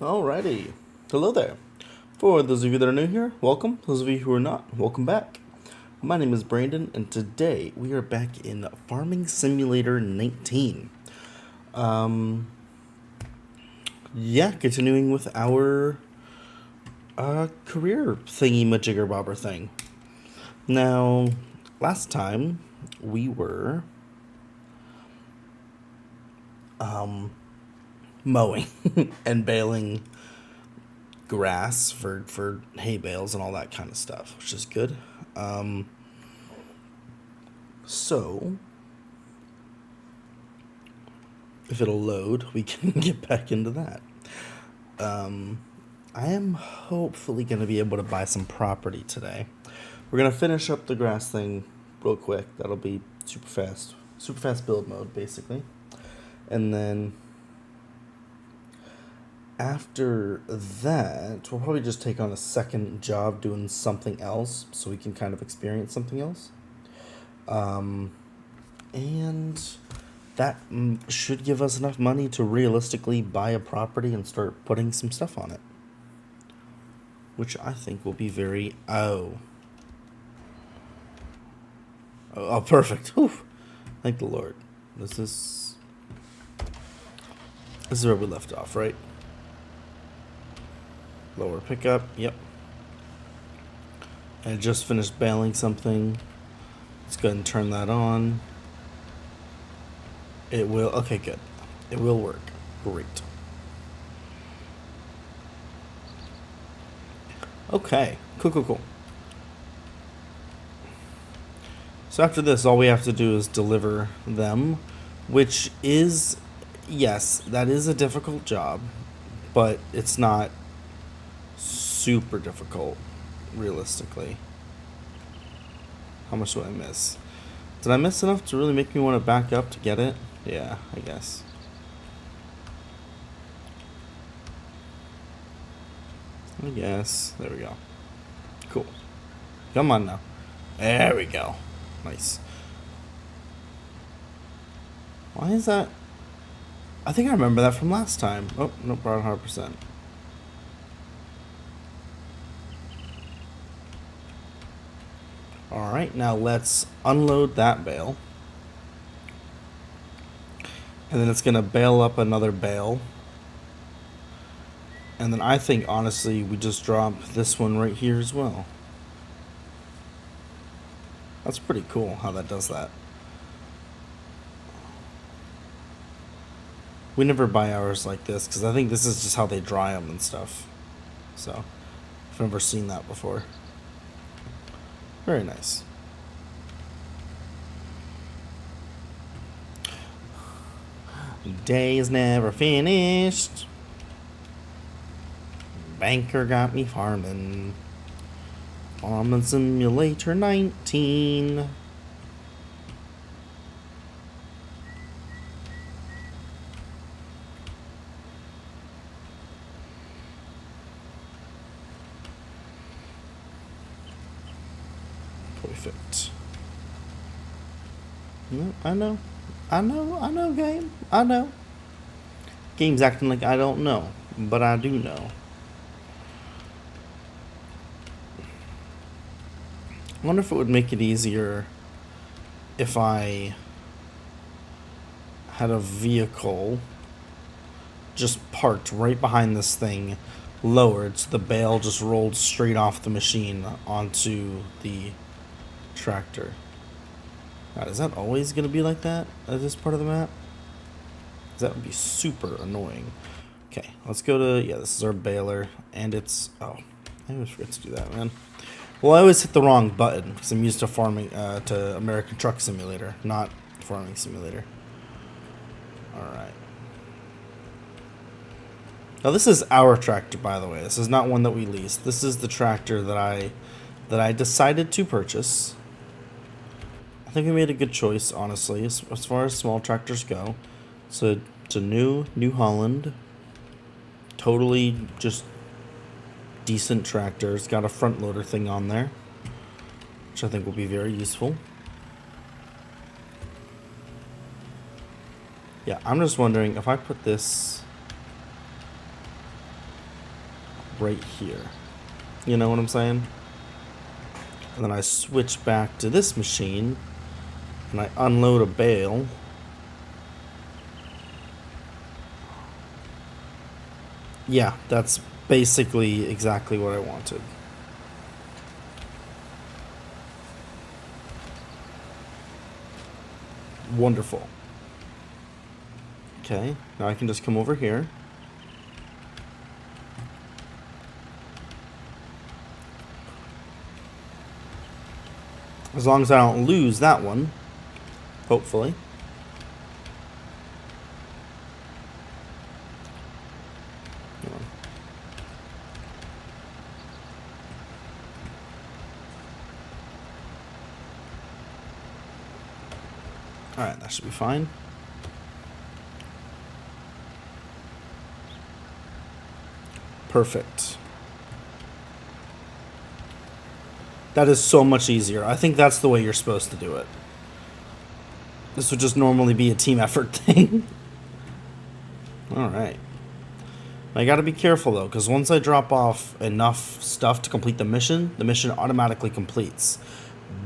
Alrighty. Hello there. For those of you that are new here, welcome. Those of you who are not, welcome back. My name is Brandon, and today we are back in Farming Simulator 19. Continuing with our career thingy-majigger bobber thing. Now, last time we were mowing and baling grass for hay bales and all that kind of stuff, which is good. So if it'll load, we can get back into that. I am hopefully going to be able to buy some property today. We're going to finish up the grass thing real quick. That'll be super fast build mode, basically. And then after that, we'll probably just take on a second job doing something else so we can kind of experience something else. And that should give us enough money to realistically buy a property and start putting some stuff on it. Which I think will be very... Oh, perfect. Whew. Thank the Lord. This is where we left off, right? Lower pickup, yep. I just finished baling something. Let's go ahead and turn that on. It will, okay, good. It will work. Great. Okay, cool. So after this, all we have to do is deliver them, which is, yes, that is a difficult job, but it's not super difficult, realistically. How much do I miss? Did I miss enough to really make me want to back up to get it? Yeah, I guess. There we go. Cool. Come on now. There we go. Nice. Why is that? I think I remember that from last time. Oh, no, brought 100%. Alright, now let's unload that bale. And then it's going to bale up another bale. And then I think, honestly, we just drop this one right here as well. That's pretty cool how that does that. We never buy ours like this, because I think this is just how they dry them and stuff. So, I've never seen that before. Very nice. Day is never finished. Banker got me farming. Farming Simulator 19. Perfect. No, I know, game. I know. Game's acting like I don't know, but I do know. I wonder if it would make it easier if I had a vehicle just parked right behind this thing, lowered, so the bale just rolled straight off the machine onto the tractor. God, is that always going to be like that at this part of the map? That would be super annoying. Okay, let's go to, yeah, this is our baler, and it's, oh, I always forget to do that, man. Well, I always hit the wrong button, because I'm used to farming, to American Truck Simulator, not Farming Simulator. Alright. Now, this is our tractor, by the way. This is not one that we leased. This is the tractor that I decided to purchase. I think we made a good choice, honestly, as far as small tractors go. So it's a New Holland, totally just decent tractor. It's got a front loader thing on there, which I think will be very useful. Yeah, I'm just wondering if I put this right here. You know what I'm saying? And then I switch back to this machine, and I unload a bale. Yeah, that's basically exactly what I wanted. Wonderful. Okay, now I can just come over here. As long as I don't lose that one. Hopefully. Alright, that should be fine. Perfect. That is so much easier. I think that's the way you're supposed to do it. This would just normally be a team effort thing. Alright. I gotta be careful though, because once I drop off enough stuff to complete the mission automatically completes.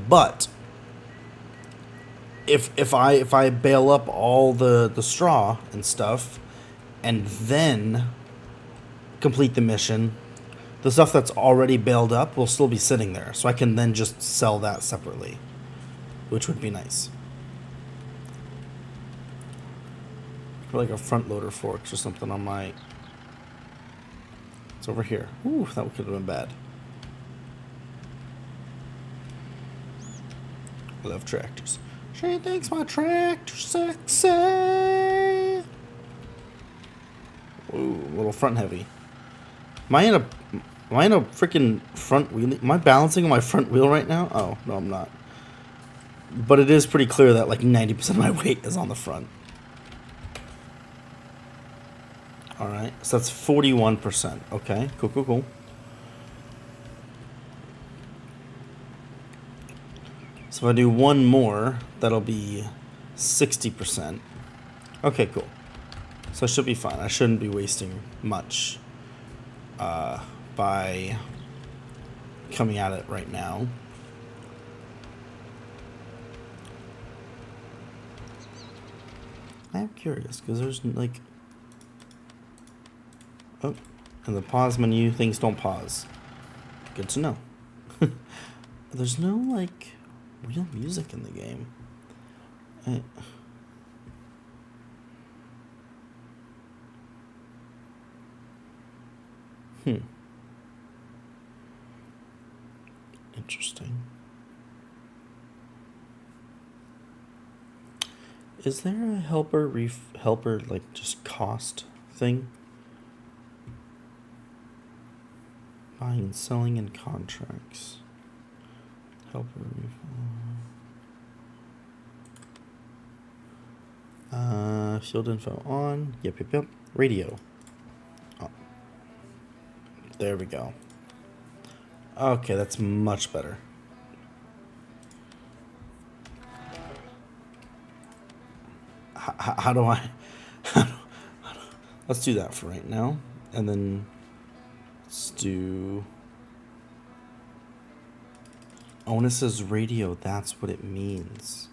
But if I bail up all the straw and stuff and then complete the mission, the stuff that's already baled up will still be sitting there, so I can then just sell that separately, which would be nice. For like a front loader forks or something on my... It's over here. Ooh, that could have been bad. I love tractors. She thinks my tractor's sexy. Ooh, a little front heavy. Am I in a freaking front wheel? Am I balancing on my front wheel right now? Oh, no, I'm not. But it is pretty clear that like 90% of my weight is on the front. Alright, so that's 41%. Okay, cool, cool, cool. So if I do one more, that'll be 60%. Okay, cool. So I should be fine. I shouldn't be wasting much by coming at it right now. I'm curious, because there's like... Oh, and the pause menu, things don't pause. Good to know. There's no, like, real music in the game. Interesting. Is there a helper like just cost thing? Buying and selling in contracts. Helper field info on. Yep. Radio. Oh. There we go. Okay, that's much better. How do I... Let's do that for right now. And then let's do... Onus's radio, that's what it means.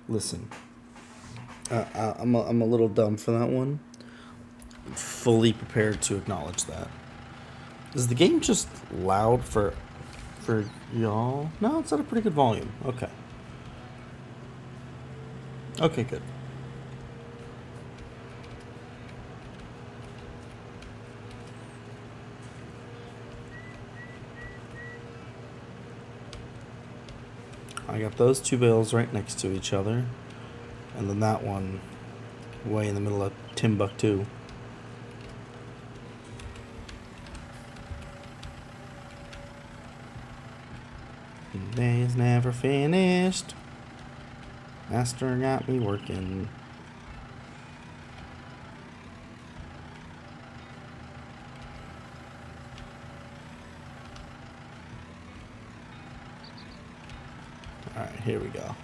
Listen. I'm a little dumb for that one. I'm fully prepared to acknowledge that. Is the game just loud for y'all? No, it's at a pretty good volume. Okay. Okay, good. I got those two bales right next to each other. And then that one way in the middle of Timbuktu. Day's never finished. Master got me working. Alright, here we go.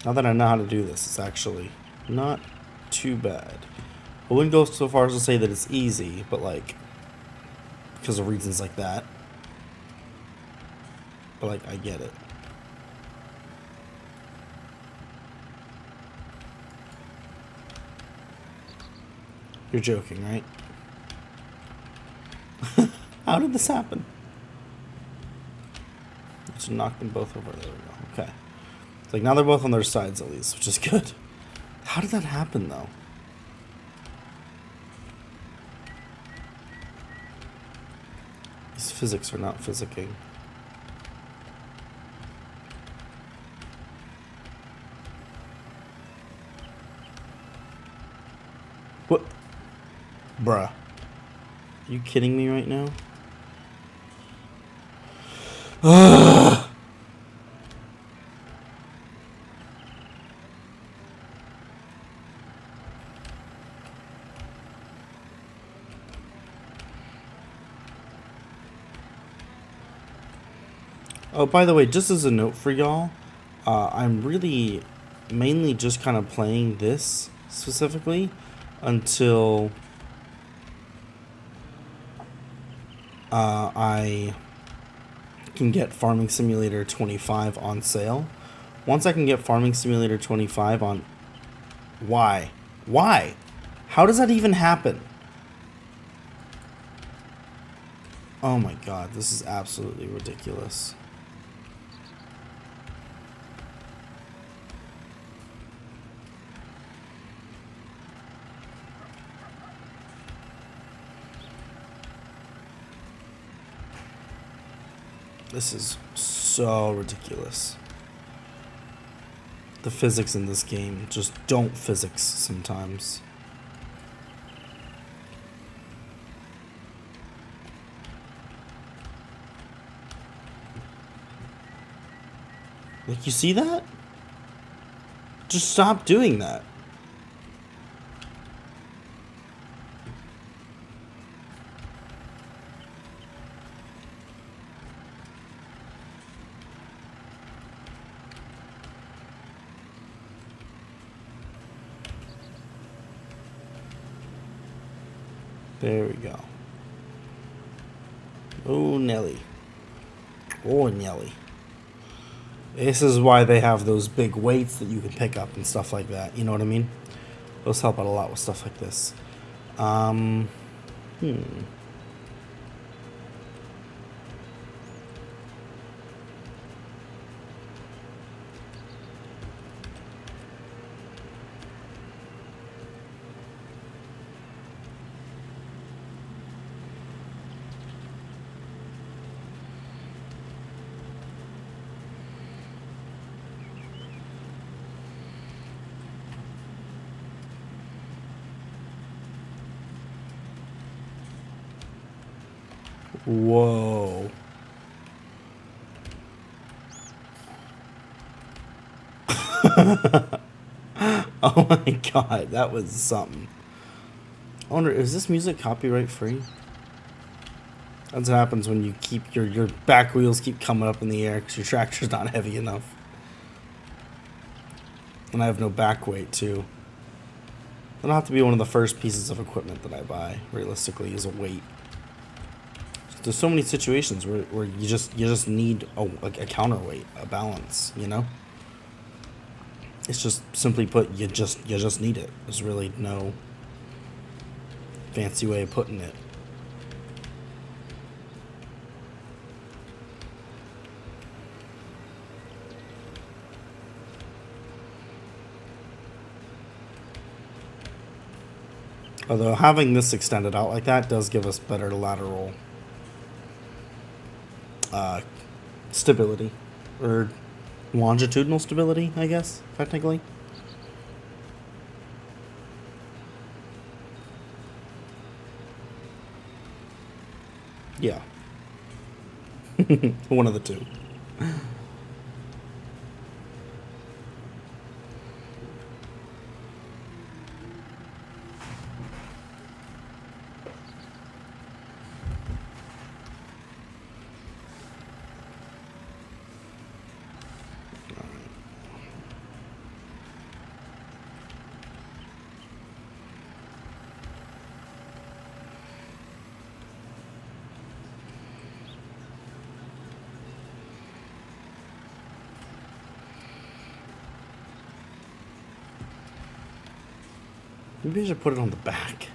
Now that I know how to do this, it's actually not too bad. I wouldn't go so far as to say that it's easy, but like, because of reasons like that. But, like, I get it. You're joking, right? How did this happen? Just knock them both over. There we go. Okay. It's like now they're both on their sides at least, which is good. How did that happen, though? These physics are not physicking. What? Bruh. Are you kidding me right now? Oh, by the way, just as a note for y'all, I'm really mainly just kind of playing this specifically until I can get Farming Simulator 25 on sale. Once I can get Farming Simulator 25 on... Why? Why? How does that even happen? Oh my god, this is absolutely ridiculous. This is so ridiculous. The physics in this game just don't physics sometimes. Like, you see that? Just stop doing that. There we go. Oh, Nelly. Oh, Nelly. This is why they have those big weights that you can pick up and stuff like that. You know what I mean? Those help out a lot with stuff like this. Whoa. Oh my god, that was something. I wonder, is this music copyright free? That's what happens when you keep your back wheels keep coming up in the air because your tractor's not heavy enough. And I have no back weight too. That'll have to be one of the first pieces of equipment that I buy, realistically, is a weight. There's so many situations where you just need a counterweight, a balance, you know? It's just, simply put, you just need it. There's really no fancy way of putting it. Although having this extended out like that does give us better lateral stability, or longitudinal stability, I guess, technically. Yeah. One of the two. Maybe I should put it on the back.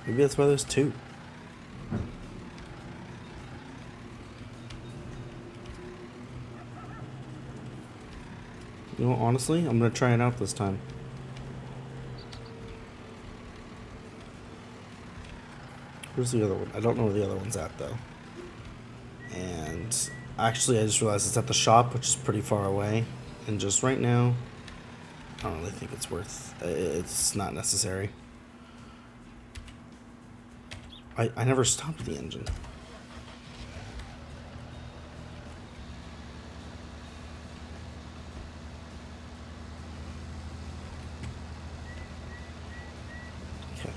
Maybe that's why there's two. You know, honestly, I'm gonna try it out this time. Where's the other one? I don't know where the other one's at, though. And actually, I just realized it's at the shop, which is pretty far away. And just right now, I don't really think it's worth... It's not necessary. I never stopped the engine. Okay.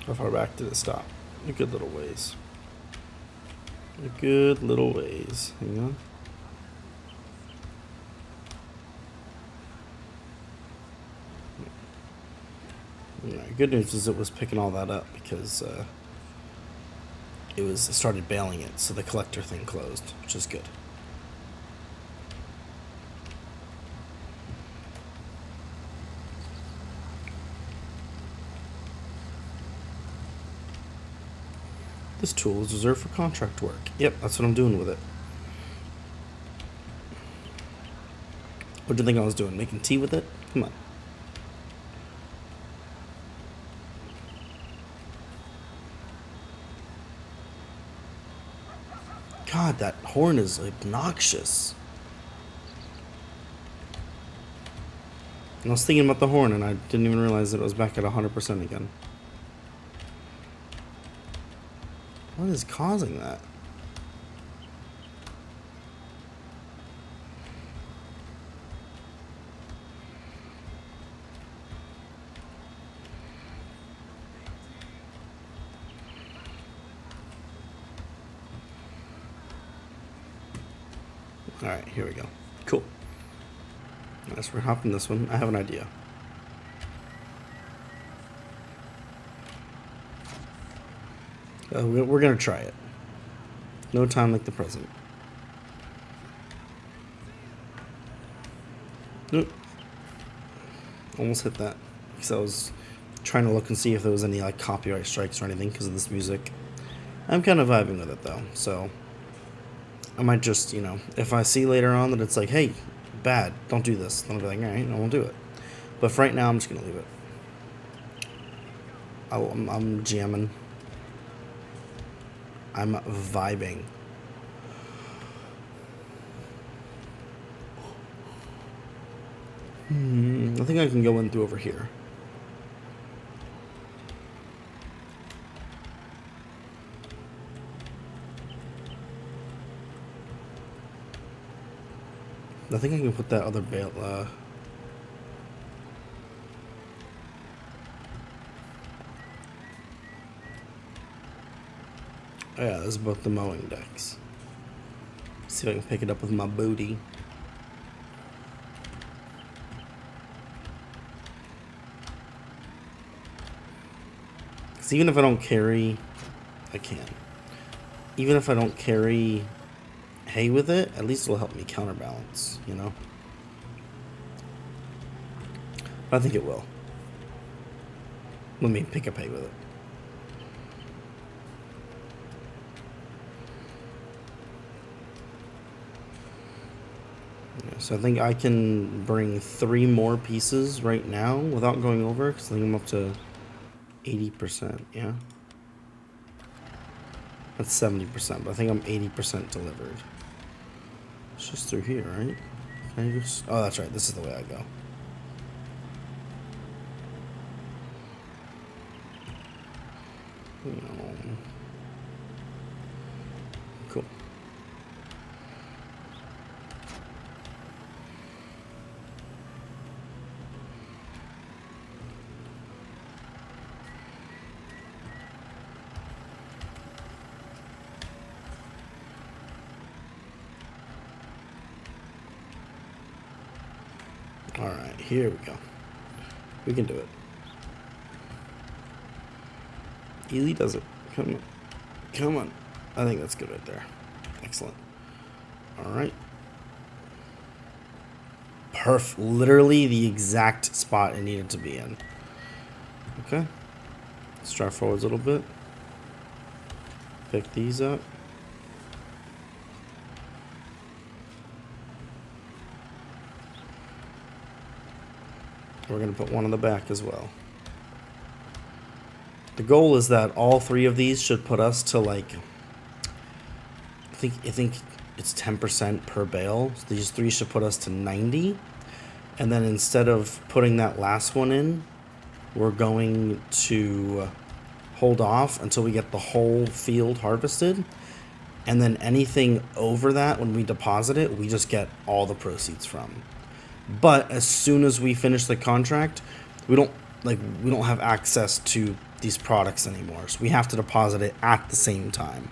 How far back did it stop? A good little ways. A good little ways. Hang on. Alright, good news is it was picking all that up because it started bailing it, so the collector thing closed, which is good. This tool is reserved for contract work. Yep, that's what I'm doing with it. What do you think I was doing? Making tea with it? Come on. God, that horn is obnoxious. And I was thinking about the horn and I didn't even realize that it was back at 100% again. What is causing that? Alright, here we go. Cool. As we're hopping this one, I have an idea. We're gonna try it. No time like the present. Nope. Almost hit that. Because I was trying to look and see if there was any like copyright strikes or anything because of this music. I'm kind of vibing with it though, so I might just, you know, if I see later on that it's like, hey, bad, don't do this, then I'll be like, alright, I won't do it. But for right now, I'm just gonna leave it. I'm jamming. I'm vibing. I think I can go in through over here. I think I can put that other bale, oh yeah, this is both the mowing decks. See if I can pick it up with my booty. Because even if I don't carry, I can. Even if I don't carry hay with it, at least it'll help me counterbalance, you know? But I think it will. Let me pick up hay with it. So I think I can bring 3 more pieces right now without going over, because I think I'm up to 80%, yeah? That's 70%, but I think I'm 80% delivered. It's just through here, right? Can I just... Oh, that's right, this is the way I go. Cool. Alright, here we go. We can do it. Ely does it. Come on. Come on. I think that's good right there. Excellent. Alright. Literally the exact spot it needed to be in. Okay. Let's drive forwards a little bit. Pick these up. We're going to put one on the back as well. The goal is that all three of these should put us to like, I think it's 10% per bale. So these three should put us to 90. And then instead of putting that last one in, we're going to hold off until we get the whole field harvested. And then anything over that, when we deposit it, we just get all the proceeds from. But as soon as we finish the contract, we don't have access to these products anymore. So we have to deposit it at the same time.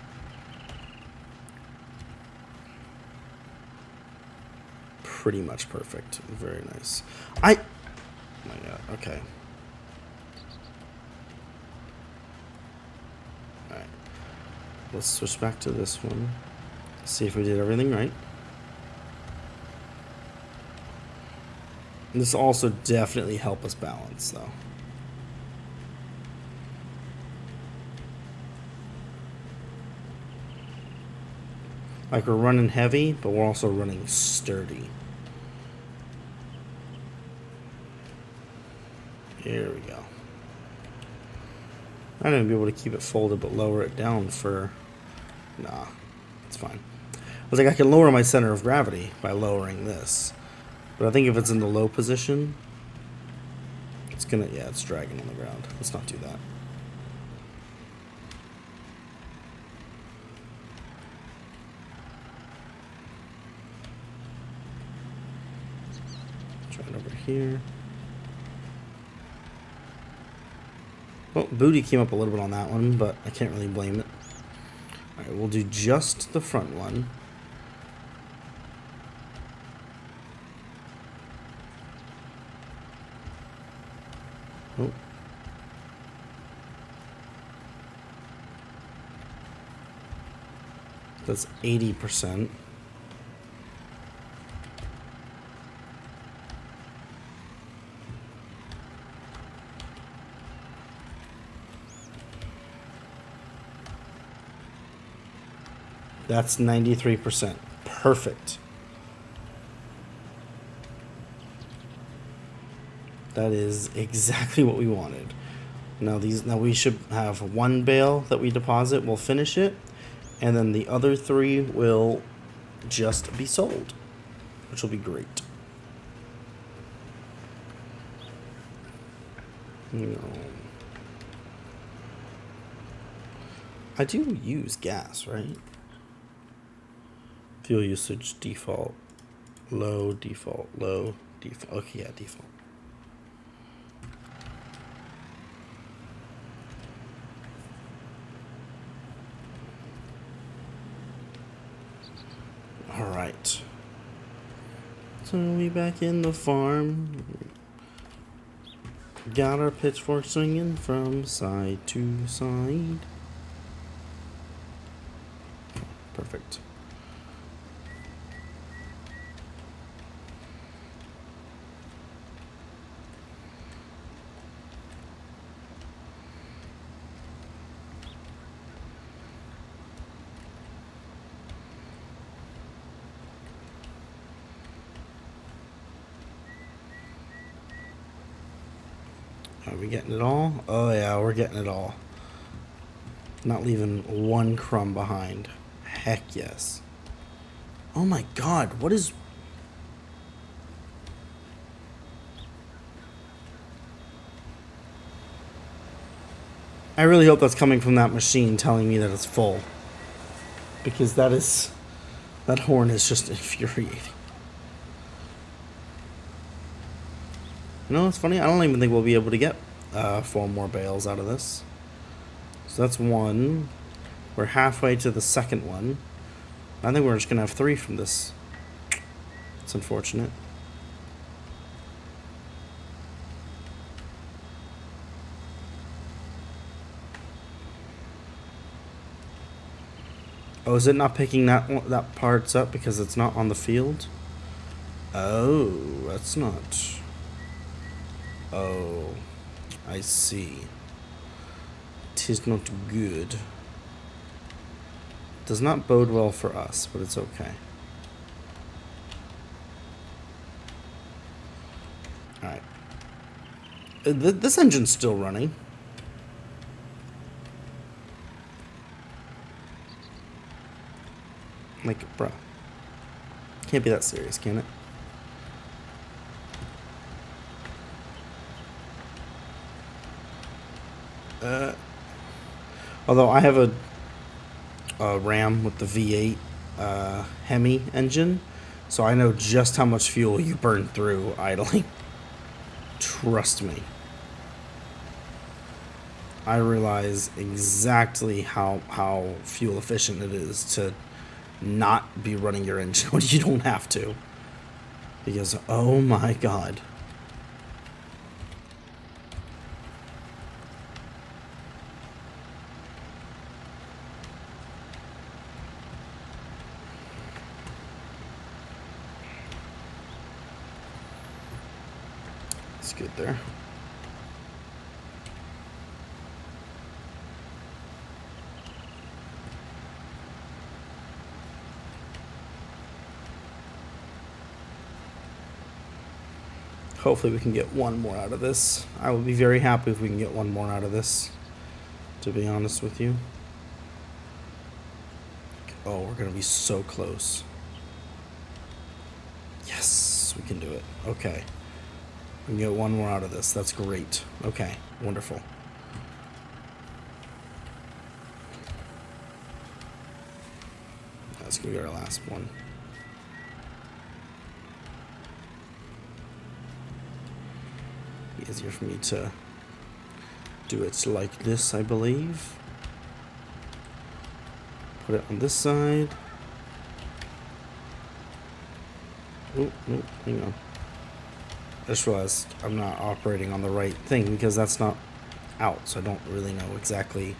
Pretty much perfect. Very nice. Oh my god, okay. Alright. Let's switch back to this one. See if we did everything right. This also definitely help us balance though. Like we're running heavy, but we're also running sturdy. Here we go. I'm gonna be able to keep it folded but lower it down for... Nah, it's fine. I was like, I can lower my center of gravity by lowering this. But I think if it's in the low position, it's gonna, yeah, it's dragging on the ground. Let's not do that. Try it over here. Well, booty came up a little bit on that one, but I can't really blame it. Alright, we'll do just the front one. Oh. That's 80%. That's 93%. Perfect. That is exactly what we wanted. Now we should have one bale that we deposit. We'll finish it, and then the other three will just be sold, which will be great. No. I do use gas, right? Fuel usage default low, default low, default. Okay, yeah, default. All right. So we back in the farm. Got our pitchfork swinging from side to side. Perfect. Are we getting it all? Oh yeah, we're getting it all. Not leaving one crumb behind. Heck yes. Oh my god, what is... I really hope that's coming from that machine telling me that it's full. Because that horn is just infuriating. You know, it's funny, I don't even think we'll be able to get 4 more bales out of this. So that's one. We're halfway to the second one. I think we're just going to have 3 from this. It's unfortunate. Oh, is it not picking that parts up because it's not on the field? Oh, that's not. Oh, I see. Tis not good. Does not bode well for us, but it's okay. Alright. This engine's still running. Like, bro. Can't be that serious, can it? Although I have a Ram with the V8 Hemi engine, so I know just how much fuel you burn through idling. Trust me. I realize exactly how fuel efficient it is to not be running your engine when you don't have to. Because, oh my god. It's good there. Hopefully we can get one more out of this. I will be very happy if we can get one more out of this, to be honest with you. Oh, we're going to be so close. Yes, we can do it. Okay. We can get one more out of this. That's great. Okay, wonderful. That's going to be our last one. Easier for me to do it like this, I believe. Put it on this side. Oh, no, hang on. I just realized I'm not operating on the right thing because that's not out, so I don't really know exactly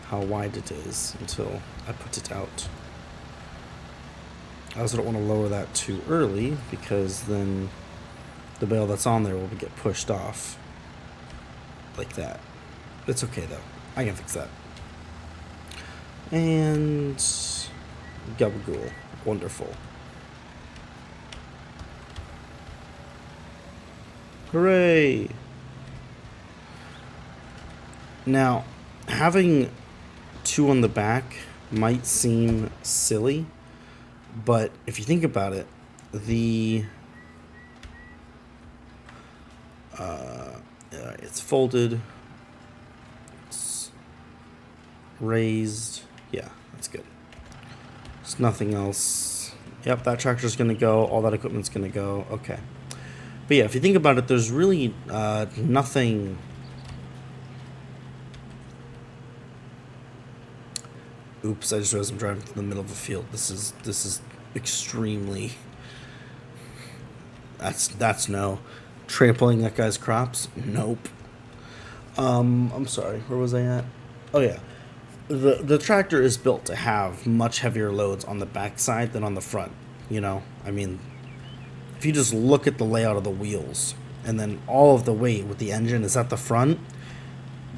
how wide it is until I put it out. I also don't want to lower that too early because then the bale that's on there will get pushed off like that. It's okay though. I can fix that. And gabagool. Wonderful. Hooray! Now, having two on the back might seem silly, but if you think about it, it's folded, it's raised. Yeah, that's good. There's nothing else. Yep, that tractor's gonna go. All that equipment's gonna go. Okay. But yeah, if you think about it, there's really nothing. Oops, I just realized I'm driving through the middle of a field. This is extremely. That's no. Trampling that guy's crops? Nope. I'm sorry. Where was I at? Oh yeah. The tractor is built to have much heavier loads on the backside than on the front. You know, I mean, if you just look at the layout of the wheels and then all of the weight with the engine is at the front,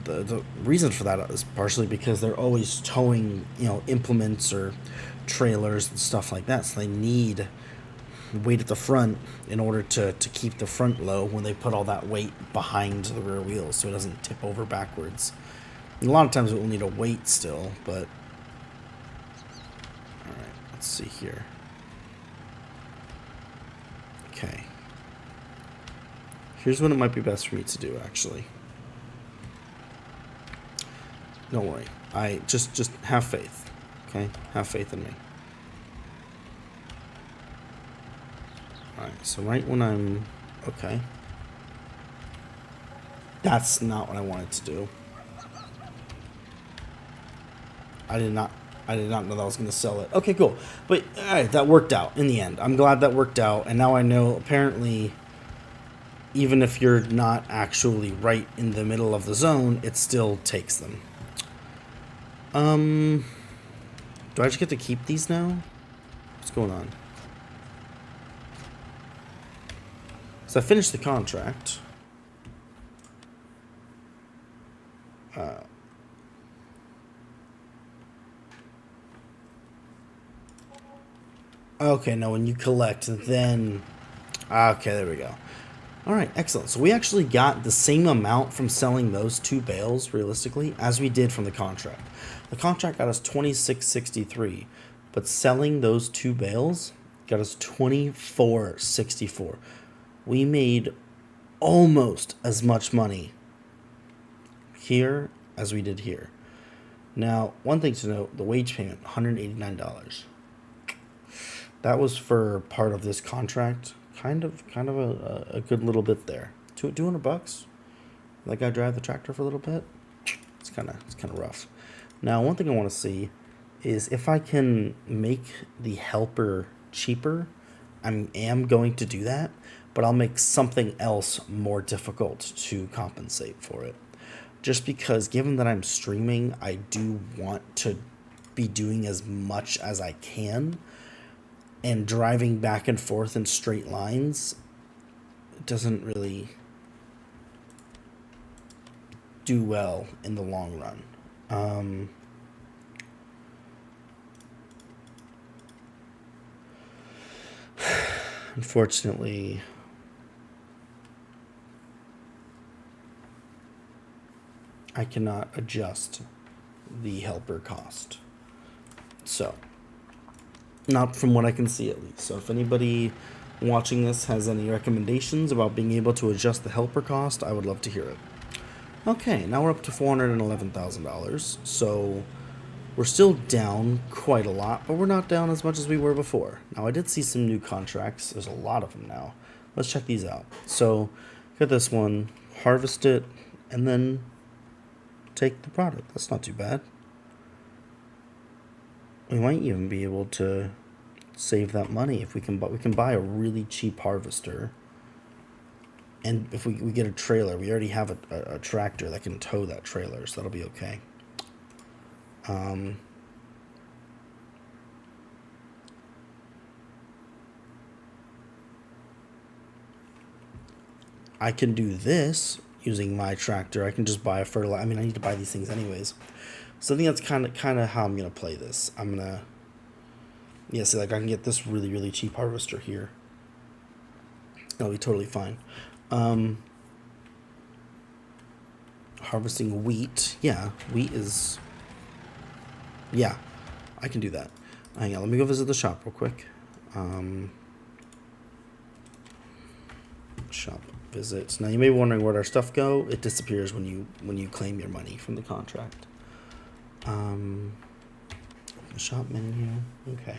the reason for that is partially because they're always towing, you know, implements or trailers and stuff like that, so they need weight at the front in order to keep the front low when they put all that weight behind the rear wheels so it doesn't tip over backwards. And a lot of times it will need a weight still, but alright, let's see here. Okay. Here's what it might be best for me to do, actually. Don't worry. I just have faith. Okay? Have faith in me. Alright, so right when I'm... Okay. That's not what I wanted to do. I did not know that I was going to sell it. Okay, cool. But, alright, that worked out in the end. I'm glad that worked out. And now I know, apparently, even if you're not actually right in the middle of the zone, it still takes them. Do I just get to keep these now? What's going on? So I finished the contract. Okay, no, when you collect, then... Okay, there we go. Alright, excellent. So we actually got the same amount from selling those 2 bales, realistically, as we did from the contract. The contract got us $26.63, but selling those 2 bales got us $24.64. We made almost as much money here as we did here. Now, one thing to note, the wage payment, $189. That was for part of this contract. Kind of a good little bit there. $200. That guy drive the tractor for a little bit. It's kind of rough. Now, one thing I want to see is if I can make the helper cheaper. I am going to do that, but I'll make something else more difficult to compensate for it. Just because, given that I'm streaming, I do want to be doing as much as I can. And driving back and forth in straight lines doesn't really do well in the long run. Unfortunately, I cannot adjust the helper cost. So... not from what I can see, at least. So if anybody watching this has any recommendations about being able to adjust the helper cost, I would love to hear it. Okay, now we're up to $411,000. So we're still down quite a lot, but we're not down as much as we were before. Now, I did see some new contracts. There's a lot of them now. Let's check these out. So get this one, harvest it, and then take the product. That's not too bad. We might even be able to save that money if we can buy a really cheap harvester. And if we get a trailer, we already have a tractor that can tow that trailer, so that'll be okay. I can do this using my tractor. I can just buy a fertilizer. I mean, I need to buy these things anyways. So I think that's kind of how I'm gonna play this. I'm gonna, yeah, see, like I can get this really cheap harvester here. That'll be totally fine. Harvesting wheat, yeah, wheat is, yeah, I can do that. Hang on, let me go visit the shop real quick. Shop visits. Now you may be wondering where'd our stuff go. It disappears when you claim your money from the contract. The shop menu. Okay.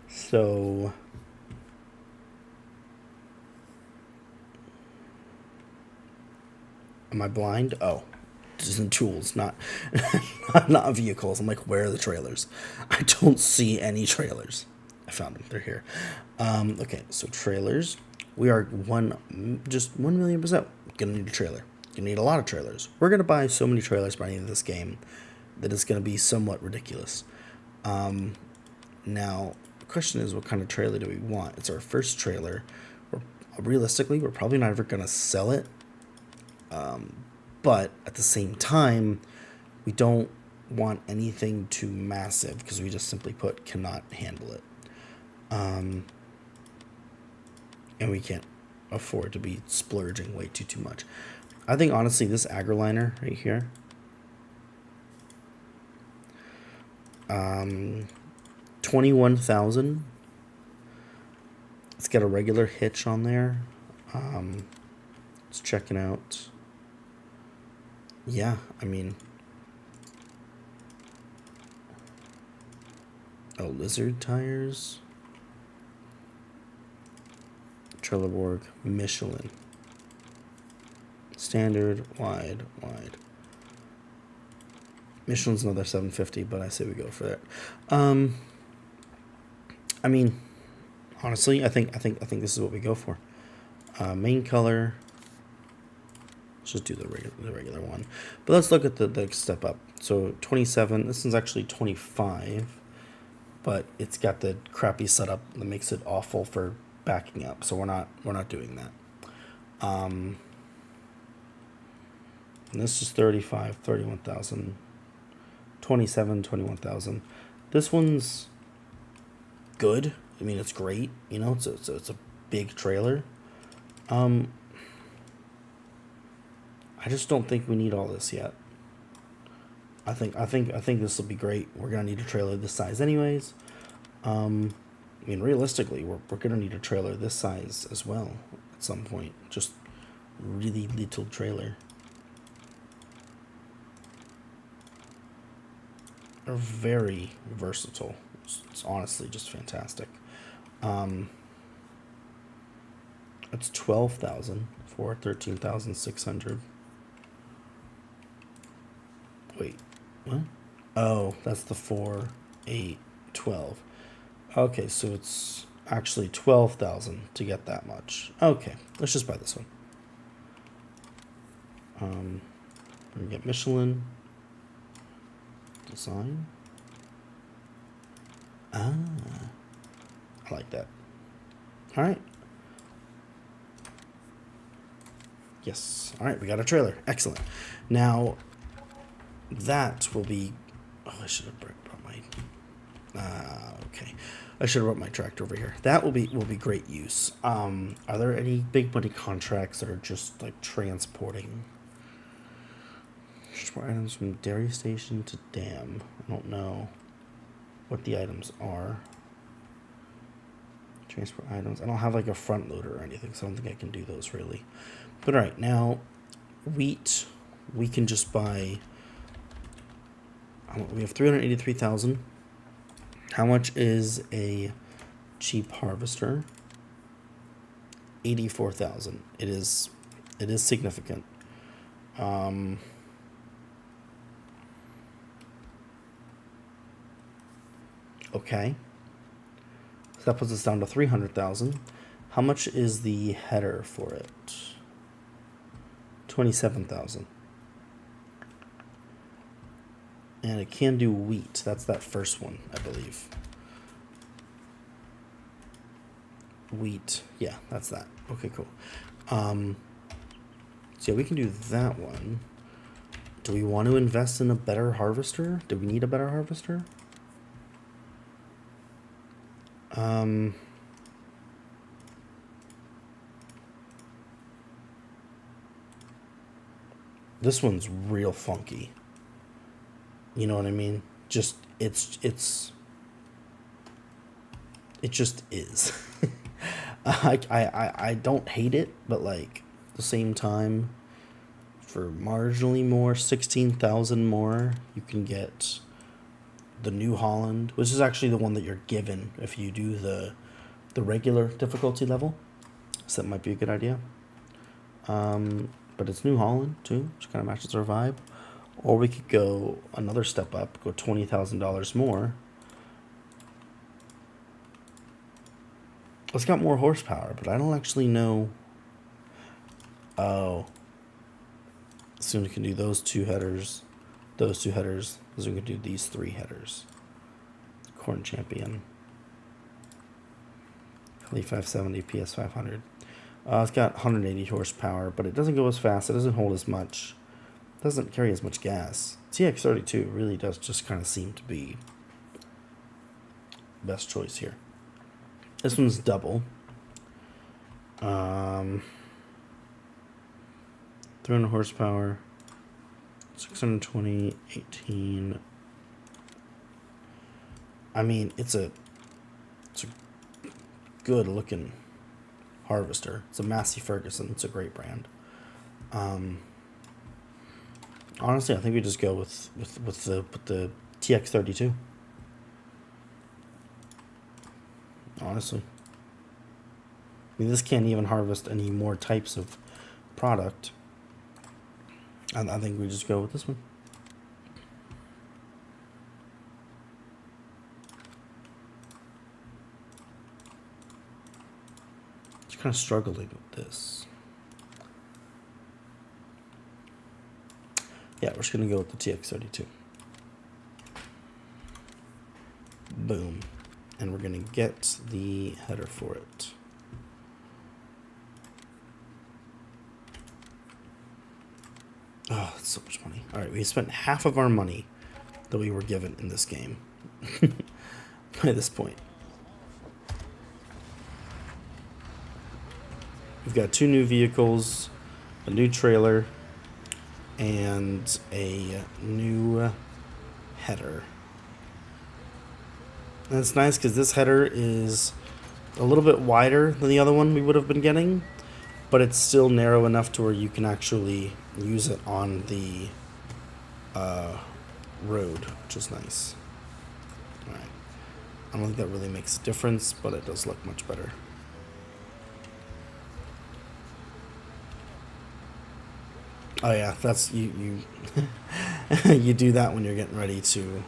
So am I blind? Oh, just in tools, not not vehicles. I'm like, where are the trailers? I don't see any trailers. I found them. They're here. Okay, so trailers. We are 1,000,000% gonna need a trailer. Gonna need a lot of trailers. We're gonna buy so many trailers by the end of this game that it's gonna be somewhat ridiculous. Now the question is, what kind of trailer do we want? It's our first trailer. Realistically, we're probably not ever gonna sell it. But at the same time, we don't want anything too massive because we just simply put cannot handle it. And we can't afford to be splurging way too much. I think honestly this agroliner right here, 21,000. It's got a regular hitch on there. Let's check it out. Yeah, I mean, oh, lizard tires. Trelleborg, Michelin. Standard, wide. Michelin's another 750, but I say we go for that. I mean, honestly, I think this is what we go for. Main color. Let's just do the regular one. But let's look at the step up. So 27. This one's actually 25. but it's got the crappy setup that makes it awful for backing up. So we're not doing that. And this is 35, 31,000, 27, 21,000. This one's good. I mean, it's great. You know, it's a big trailer. I just don't think we need all this yet. I think this will be great. We're gonna need a trailer this size anyways. I mean, realistically, we're gonna need a trailer this size as well at some point. Just really little trailer. They're very versatile. It's honestly just fantastic. It's 12,000 for 13,600. Wait, what? Oh, that's the 4, 8, 12. Okay, so it's actually 12,000 to get that much. Okay, let's just buy this one. We're gonna get Michelin design. I like that. All right. Yes. All right, we got a trailer. Excellent. Now, that will be... Oh, I should have brought my... okay. I should have brought my tractor over here. That will be great use. Are there any big money contracts that are just like transporting items from dairy station to dam? I don't know what the items are. Transport items. I don't have like a front loader or anything, so I don't think I can do those really. But all right, now wheat, we can just buy. We have 383,000. How much is a cheap harvester? 84,000. It is significant. Okay. So that puts us down to 300,000. How much is the header for it? 27,000. And it can do wheat. That's that first one, I believe. Wheat. Yeah, that's that. Okay, cool. So yeah, we can do that one. Do we want to invest in a better harvester? Do we need a better harvester? This one's real funky. You know what I mean? Just it just is. I don't hate it, but like at the same time, for marginally more, 16,000 more, you can get the New Holland, which is actually the one that you're given if you do the regular difficulty level. So that might be a good idea. But it's New Holland too, which kind of matches our vibe. Or we could go another step up, go $20,000 more. It's got more horsepower, but I don't actually know. Oh. Soon we can do those two headers. Those two headers. Soon we can do these three headers. Corn Champion. Lee 570, PS 500. It's got 180 horsepower, but it doesn't go as fast. It doesn't hold as much. It doesn't carry as much gas. TX32 really does just kind of seem to be best choice here. This one's double. 300 horsepower. 620, 18. I mean, it's a good looking harvester. It's a Massey Ferguson. It's a great brand. Honestly, I think we just go with the TX32. Honestly, I mean, this can't even harvest any more types of product. I think we just go with this one. Just kind of struggling with this. Yeah, we're just going to go with the TX32. Boom. and we're going to get the header for it. Oh, that's so much money. All right, we spent half of our money that we were given in this game by this point. We've got 2 new vehicles, a new trailer, and a new header. And it's nice because this header is a little bit wider than the other one we would have been getting, but it's still narrow enough to where you can actually use it on the road, which is nice. Alright. I don't think that really makes a difference, but it does look much better. Oh yeah, that's you you do that when you're getting ready to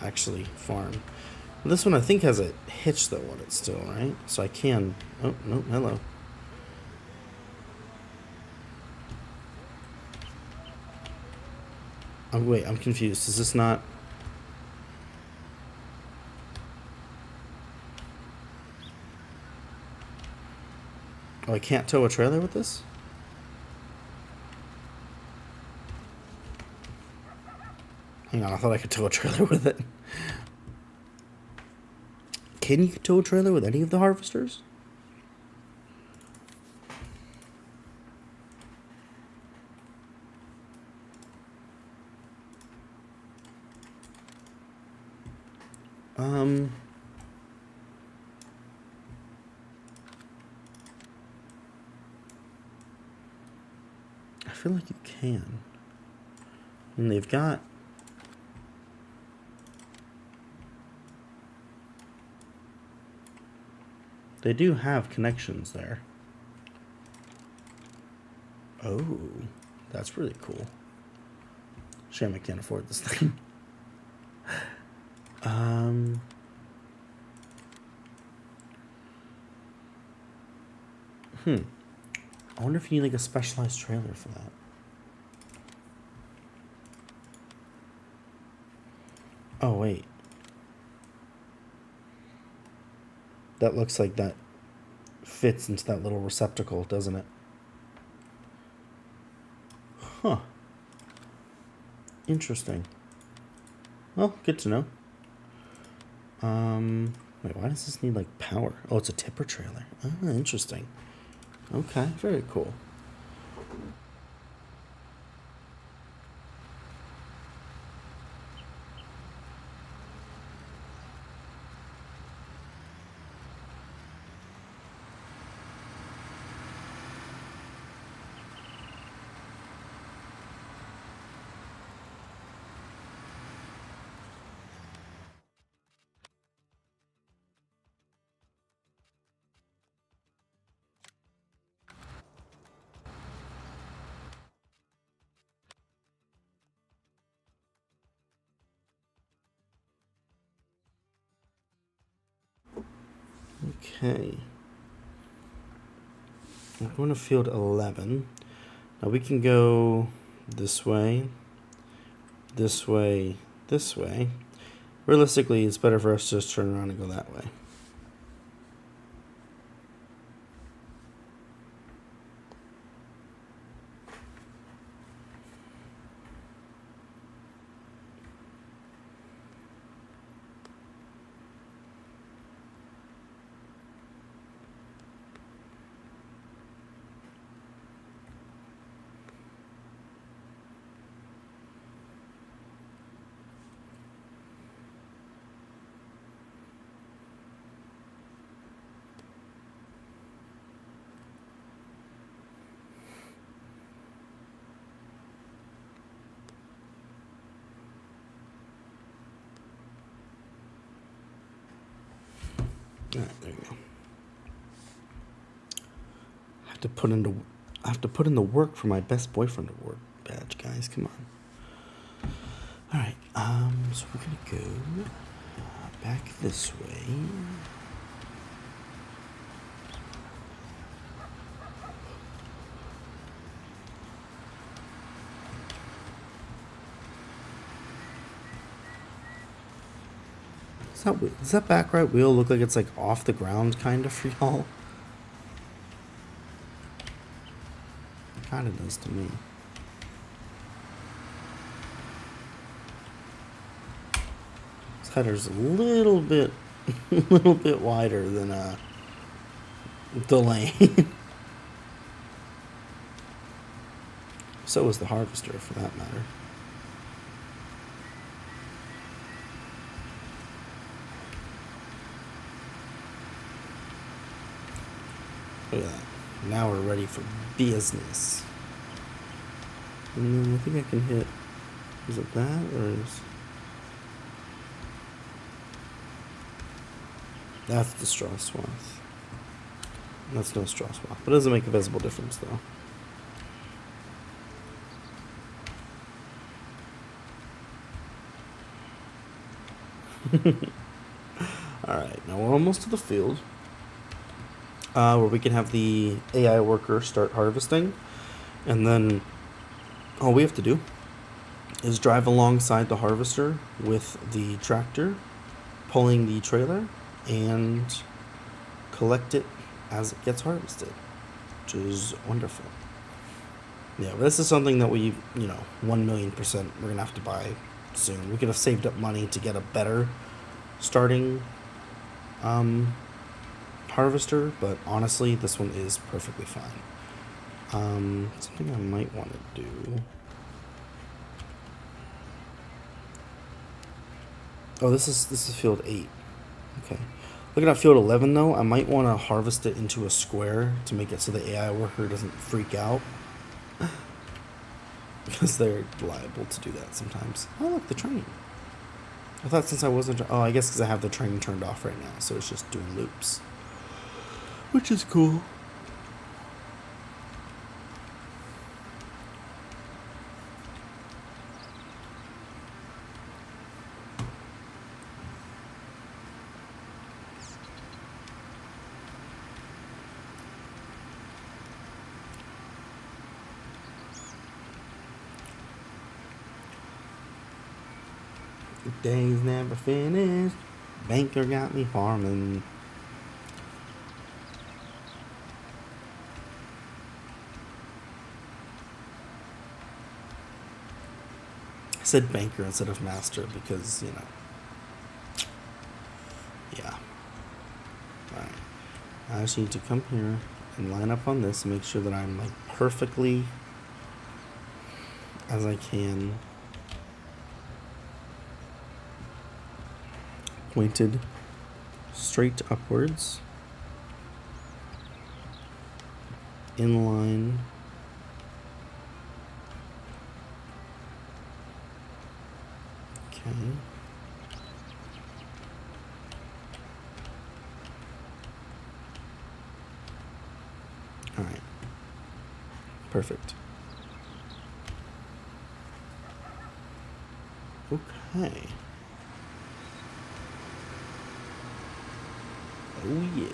actually farm. This one I think has a hitch though on it still, right? So I can... Oh, no, hello. Oh, wait, I'm confused. Is this not... Oh, I can't tow a trailer with this? Hang on, I thought I could tow a trailer with it. Can you tow a trailer with any of the harvesters? I feel like you can. And they've got... They do have connections there. Oh, that's really cool. Shame I can't afford this thing. I wonder if you need like a specialized trailer for that. Oh, wait. That looks like that fits into that little receptacle, doesn't it? Huh. Interesting. Well, good to know. Wait, why does this need like power? Oh, it's a tipper trailer. Ah, interesting. Okay, very cool. Okay. I'm going to field 11. Now we can go this way, this way, this way. Realistically, it's better for us to just turn around and go that way. Alright, there you go. I have to put in the work for my best boyfriend award badge, guys. Come on. Alright, so we're gonna go back this way. Does that back right wheel look like it's like off the ground kind of for y'all? It kind of does to me. This header's a little bit wider than the lane. So is the harvester, for that matter. Look at that. Now we're ready for business. And then I think I can hit... Is it that, or is... That's the straw swath. That's no straw swath. But it doesn't make a visible difference, though. Alright, now we're almost to the field. Where we can have the AI worker start harvesting. And then all we have to do is drive alongside the harvester with the tractor, pulling the trailer, and collect it as it gets harvested, which is wonderful. Yeah, but this is something that we, 1,000,000% we're going to have to buy soon. We could have saved up money to get a better starting harvester, but honestly, this one is perfectly fine. Something I might want to do. Oh, this is field 8. Okay. Looking at field 11 though, I might want to harvest it into a square to make it so the AI worker doesn't freak out. Because they're liable to do that sometimes. Oh, look, the train. I thought since I wasn't... Oh, I guess because I have the train turned off right now, so it's just doing loops. Which is cool. The day's never finished. Banker got me farming. I said banker instead of master because, yeah. Alright. I just need to come here and line up on this and make sure that I'm like perfectly as I can pointed straight upwards, in line. Okay. All right. Perfect. Okay. Oh yeah.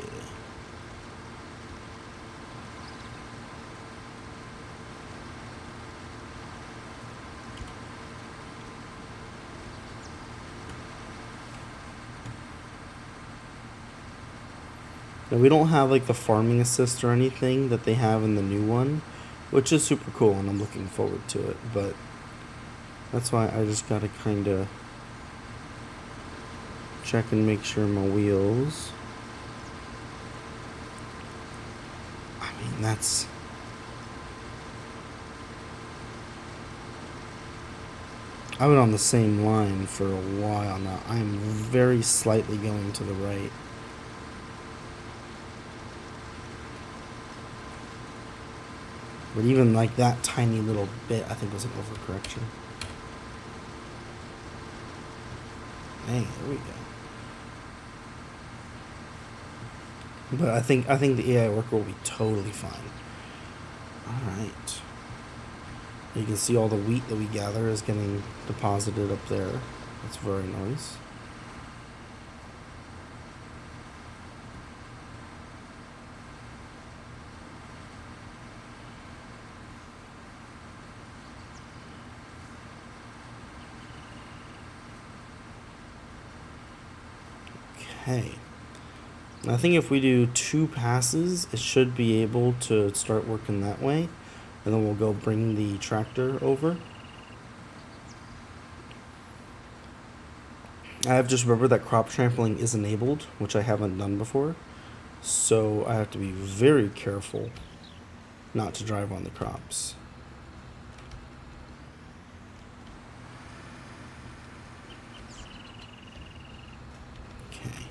Now we don't have like the farming assist or anything that they have in the new one, which is super cool and I'm looking forward to it, but that's why I just gotta kinda check and make sure my wheels. That's... I've been on the same line for a while now. I'm very slightly going to the right. But even like that tiny little bit, I think was an overcorrection. Hey, there we go. But I think the AI worker will be totally fine. Alright. You can see all the wheat that we gather is getting deposited up there. That's very nice. Okay. I think if we do 2 passes, it should be able to start working that way. And then we'll go bring the tractor over. I have just remembered that crop trampling is enabled, which I haven't done before. So I have to be very careful not to drive on the crops. Okay.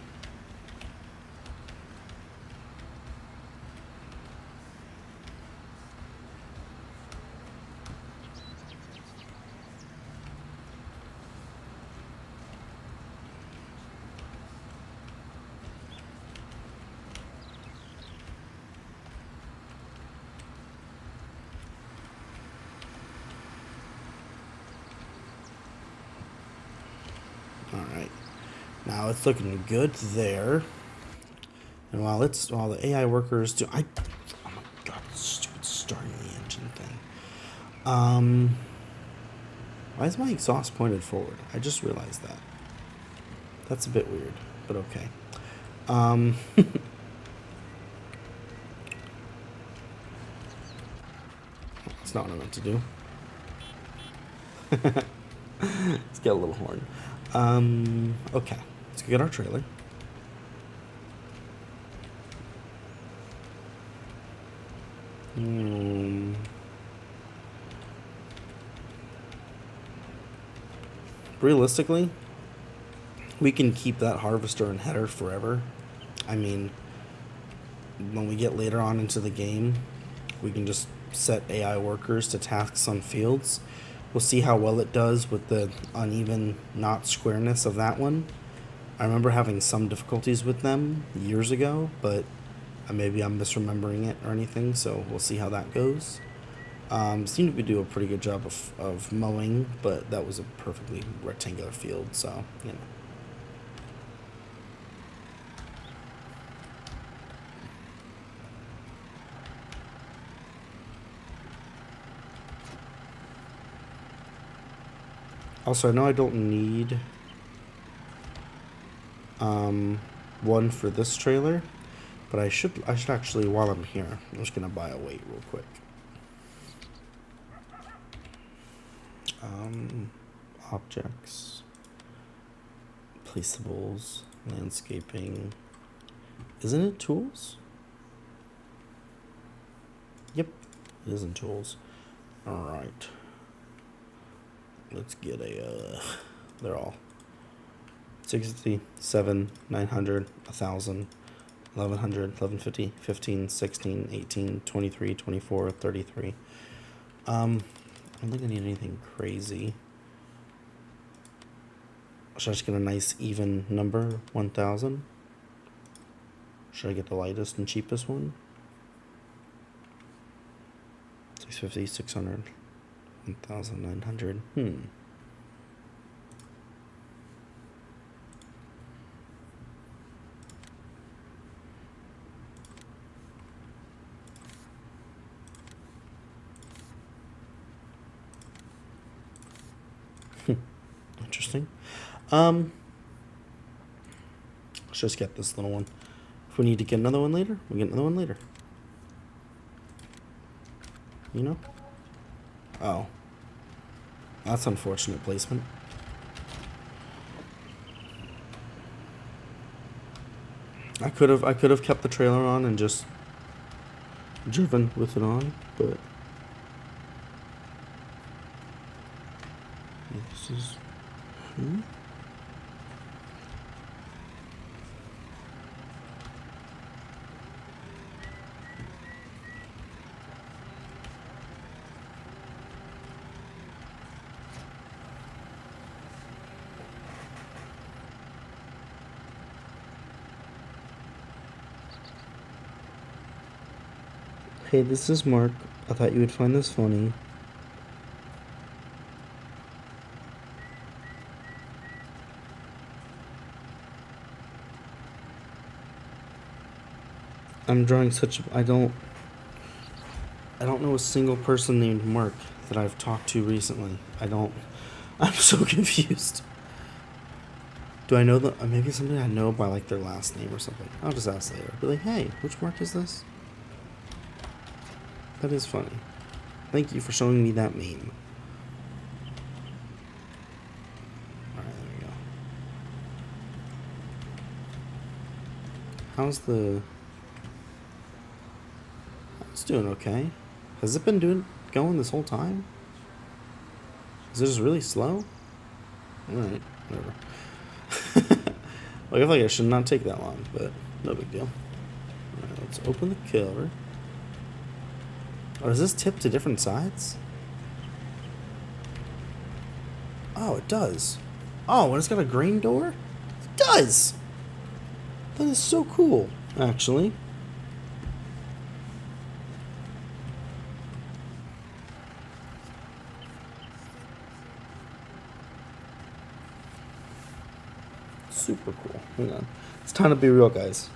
Alright. Now it's looking good there. And while the AI workers do oh my god, stupid starting the engine thing. Why is my exhaust pointed forward? I just realized that. That's a bit weird, but okay. That's not what I meant to do. Let's get a little horn. Okay. Let's go get our trailer. Realistically, we can keep that harvester and header forever. I mean, when we get later on into the game, we can just set AI workers to tasks on fields. We'll see how well it does with the uneven not squareness of that one. I remember having some difficulties with them years ago, but maybe I'm misremembering it or anything, so we'll see how that goes. Seemed to do a pretty good job of mowing, but that was a perfectly rectangular field, so, you know. Also, I know I don't need one for this trailer, but I should actually, while I'm here, I'm just gonna buy a weight real quick. Objects, placeables, landscaping. Isn't it tools? Yep, it is in tools. All right. Let's get a, they're all 60, 7, 900, 1,000, 1,100, 1,150, 15, 16, 18, 23, 24, 33. I don't think I need anything crazy. Should I just get a nice even number, 1,000? Should I get the lightest and cheapest one? 650, 600. 1,900. Interesting. Let's just get this little one. If we need to get another one later, we get another one later. You know? Oh. That's unfortunate placement. I could have kept the trailer on and just driven with it on, but this is Hey, this is Mark. I thought you would find this funny. I'm drawing such I don't know a single person named Mark that I've talked to recently. I'm so confused. Do I know the maybe somebody I know by like their last name or something? I'll just ask later. Be like, hey, which mark is this? That is funny. Thank you for showing me that meme. Alright, there we go. How's the... It's doing okay. Has it been going this whole time? Is it just really slow? Alright, whatever. Well, I feel like it should not take that long, but no big deal. Alright, let's open the cover. Oh, does this tip to different sides? Oh, it does. Oh, and it's got a green door? It does! That is so cool, actually. Super cool. Hang on. It's time to be real, guys.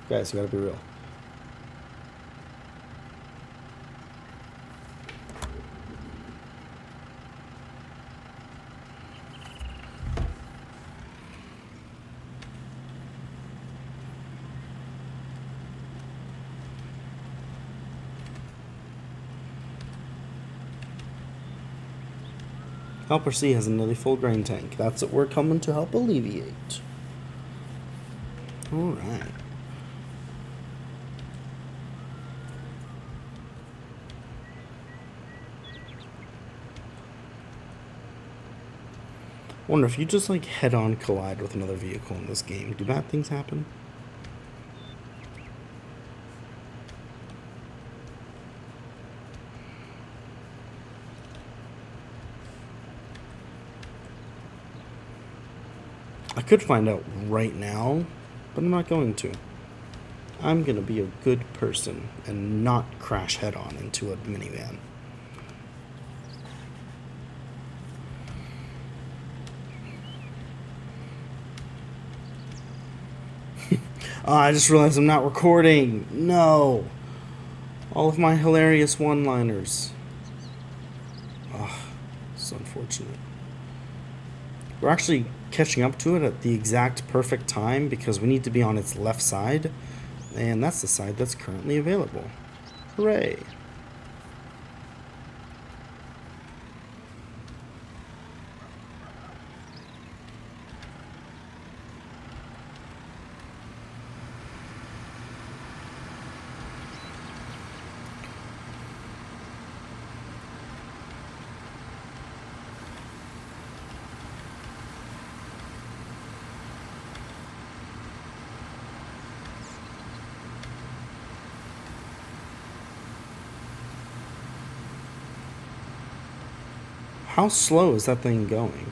Guys, you gotta be real. Helper C has a nearly full grain tank. That's what we're coming to help alleviate. Alright. Wonder if you just like head-on collide with another vehicle in this game, do bad things happen? I could find out right now, but I'm not going to. I'm gonna be a good person and not crash head-on into a minivan. Oh, I just realized I'm not recording. No. All of my hilarious one-liners. Oh, it's unfortunate. We're actually catching up to it at the exact perfect time because we need to be on its left side, and that's the side that's currently available. Hooray! How slow is that thing going?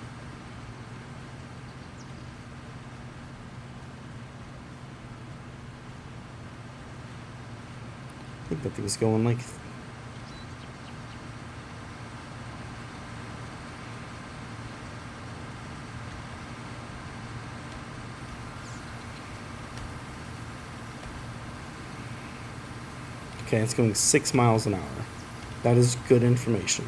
I think that thing's going like... Okay, it's going 6 miles an hour. That is good information.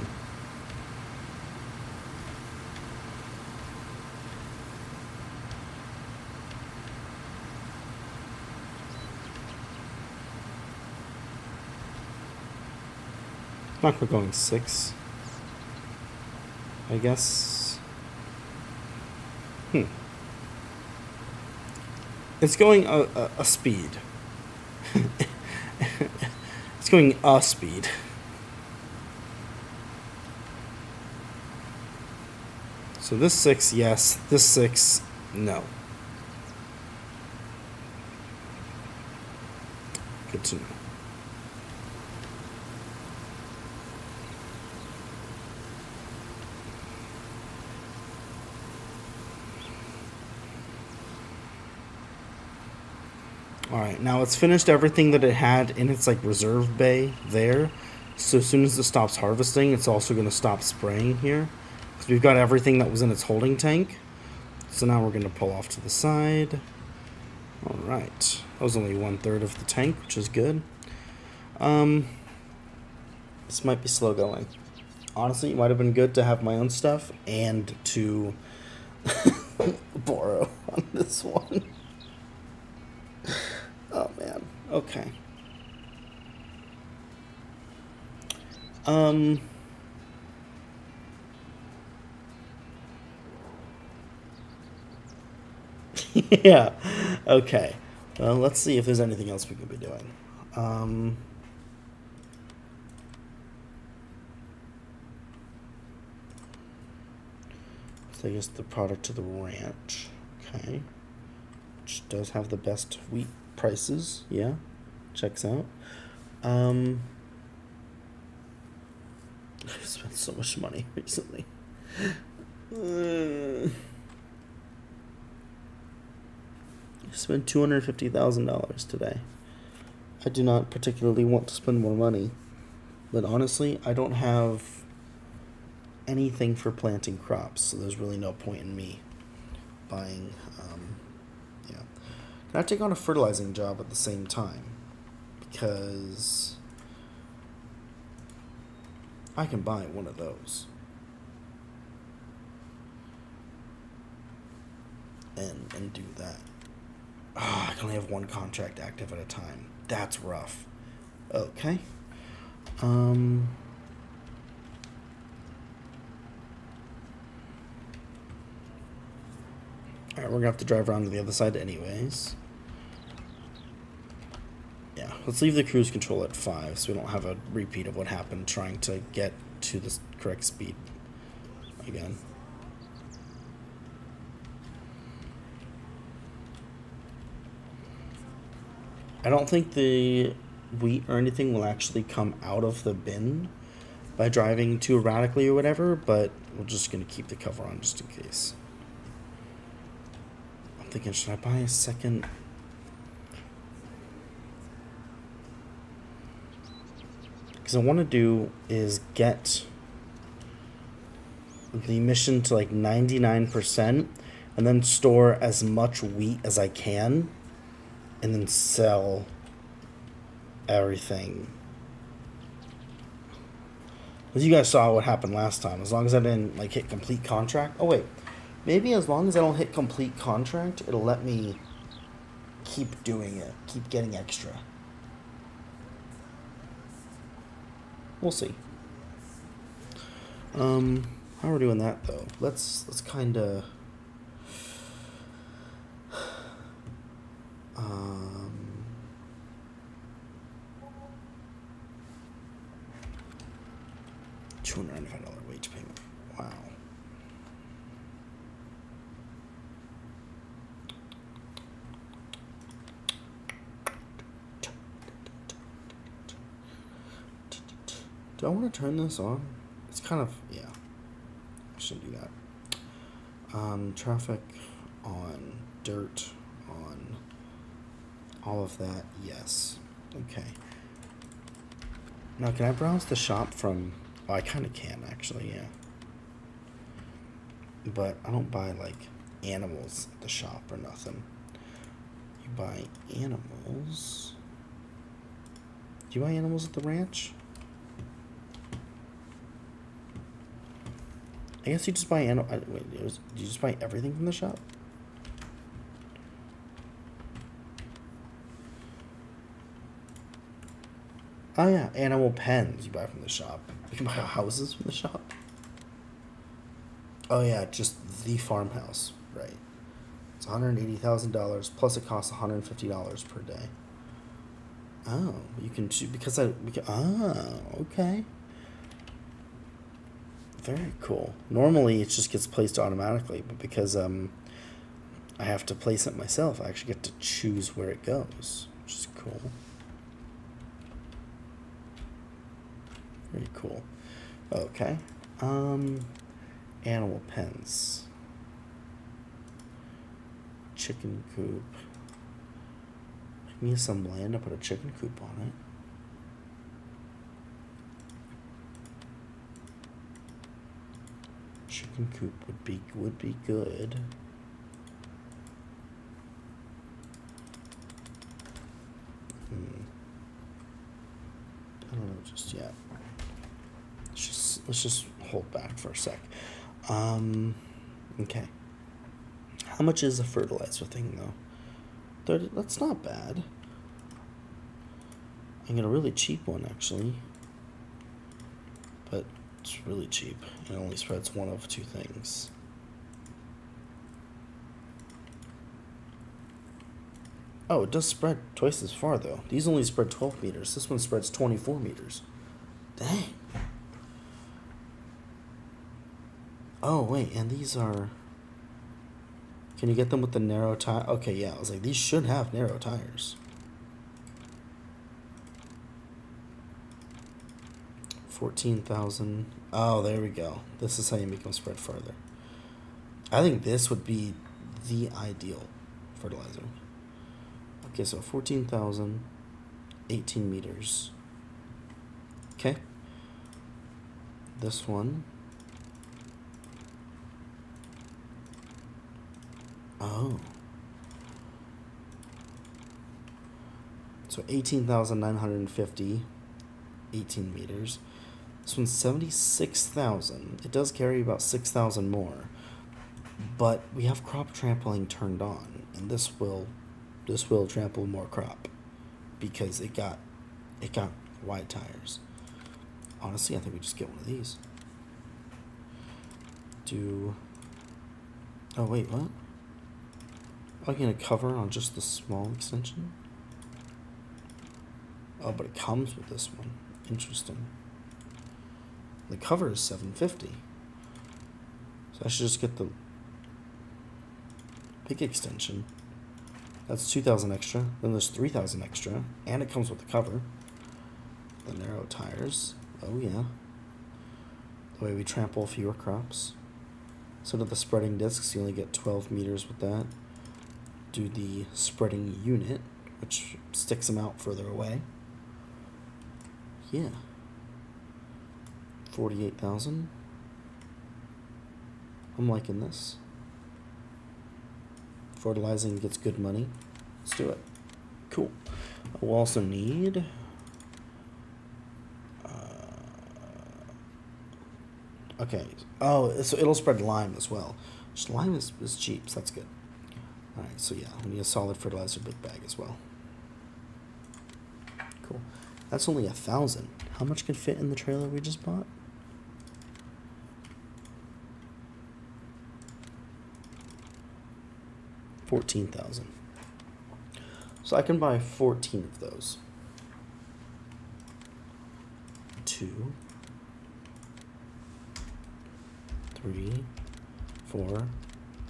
Not quite going 6. I guess. It's going a speed. It's going a speed. So this 6, yes. This 6, no. Good to know. Alright, now it's finished everything that it had in its like reserve bay there. So as soon as it stops harvesting, it's also going to stop spraying here. Because we've got everything that was in its holding tank. So now we're going to pull off to the side. Alright, that was only 1/3 of the tank, which is good. This might be slow going. Honestly, it might have been good to have my own stuff and to borrow on this one. Oh man. Okay. Yeah. Okay. Well, let's see if there's anything else we could be doing. So I guess the product to the ranch. Okay. Which does have the best wheat prices. Yeah. Checks out. I've spent so much money recently. I spent $250,000 today. I do not particularly want to spend more money, but honestly, I don't have anything for planting crops, so there's really no point in me buying. Yeah, can I take on a fertilizing job at the same time? Because I can buy one of those. And do that. Oh, I can only have one contract active at a time. That's rough. Okay. Alright, we're gonna have to drive around to the other side anyways. Yeah, let's leave the cruise control at 5 so we don't have a repeat of what happened trying to get to the correct speed again. I don't think the wheat or anything will actually come out of the bin by driving too erratically or whatever, but we're just going to keep the cover on just in case. I'm thinking, should I buy a second? Because I want to do is get the mission to like 99% and then store as much wheat as I can and then sell everything. As you guys saw what happened last time, as long as I didn't like hit complete contract. Oh wait, maybe as long as I don't hit complete contract, it'll let me keep doing it, keep getting extra. We'll see. How we're doing that though? Let's kind of. $295 wage payment. Wow. Do I want to turn this on? It's kind of, yeah. I shouldn't do that. Traffic on, dirt on, all of that, yes. Okay. Now, can I browse the shop from... Oh, I kind of can, actually, yeah. But I don't buy, like, animals at the shop or nothing. You buy animals... Do you buy animals at the ranch? I guess you just buy wait, do you just buy everything from the shop? Oh yeah, animal pens you buy from the shop. You can buy houses from the shop. Oh yeah, just the farmhouse, right? It's $180,000 plus it costs $150 per day. Oh, you can choose because okay. Very cool. Normally it just gets placed automatically, but because I have to place it myself, I actually get to choose where it goes, which is cool. Very cool. Okay. Animal pens. Chicken coop. Give me some land to put a chicken coop on it. Chicken coop would be good. I don't know just yet. Let's just hold back for a sec. Okay. How much is a fertilizer thing, though? That's not bad. I get a really cheap one, actually. But it's really cheap. It only spreads one of two things. Oh, it does spread twice as far, though. These only spread 12 meters. This one spreads 24 meters. Dang. Oh, wait, and these are... Can you get them with the narrow tire? Okay, yeah, I was like, these should have narrow tires. 14,000. Oh, there we go. This is how you make them spread farther. I think this would be the ideal fertilizer. Okay, so 14,000, 18 meters. Okay. This one. Oh. So 18,950, 18 meters. This one's 76,000. It does carry about 6,000 more. But we have crop trampling turned on, and this will trample more crop because it got wide tires. Honestly, I think we just get one of these. Oh wait, what? Am I gonna cover on just the small extension? Oh, but it comes with this one. Interesting. The cover is $750. So I should just get the big extension. That's 2,000 extra. Then there's 3,000 extra, and it comes with the cover. The narrow tires. Oh yeah. The way we trample fewer crops. So to the spreading discs, you only get 12 meters with that. Do the spreading unit, which sticks them out further away. Yeah. 48,000. I'm liking this. Fertilizing gets good money. Let's do it. Cool. We'll also need okay. Oh, so it'll spread lime as well. Just lime is cheap, so that's good. Alright, so yeah, we need a solid fertilizer big bag as well. Cool. That's only 1,000. How much can fit in the trailer we just bought? $14,000. So I can buy 14 of those. 2, 3, 4,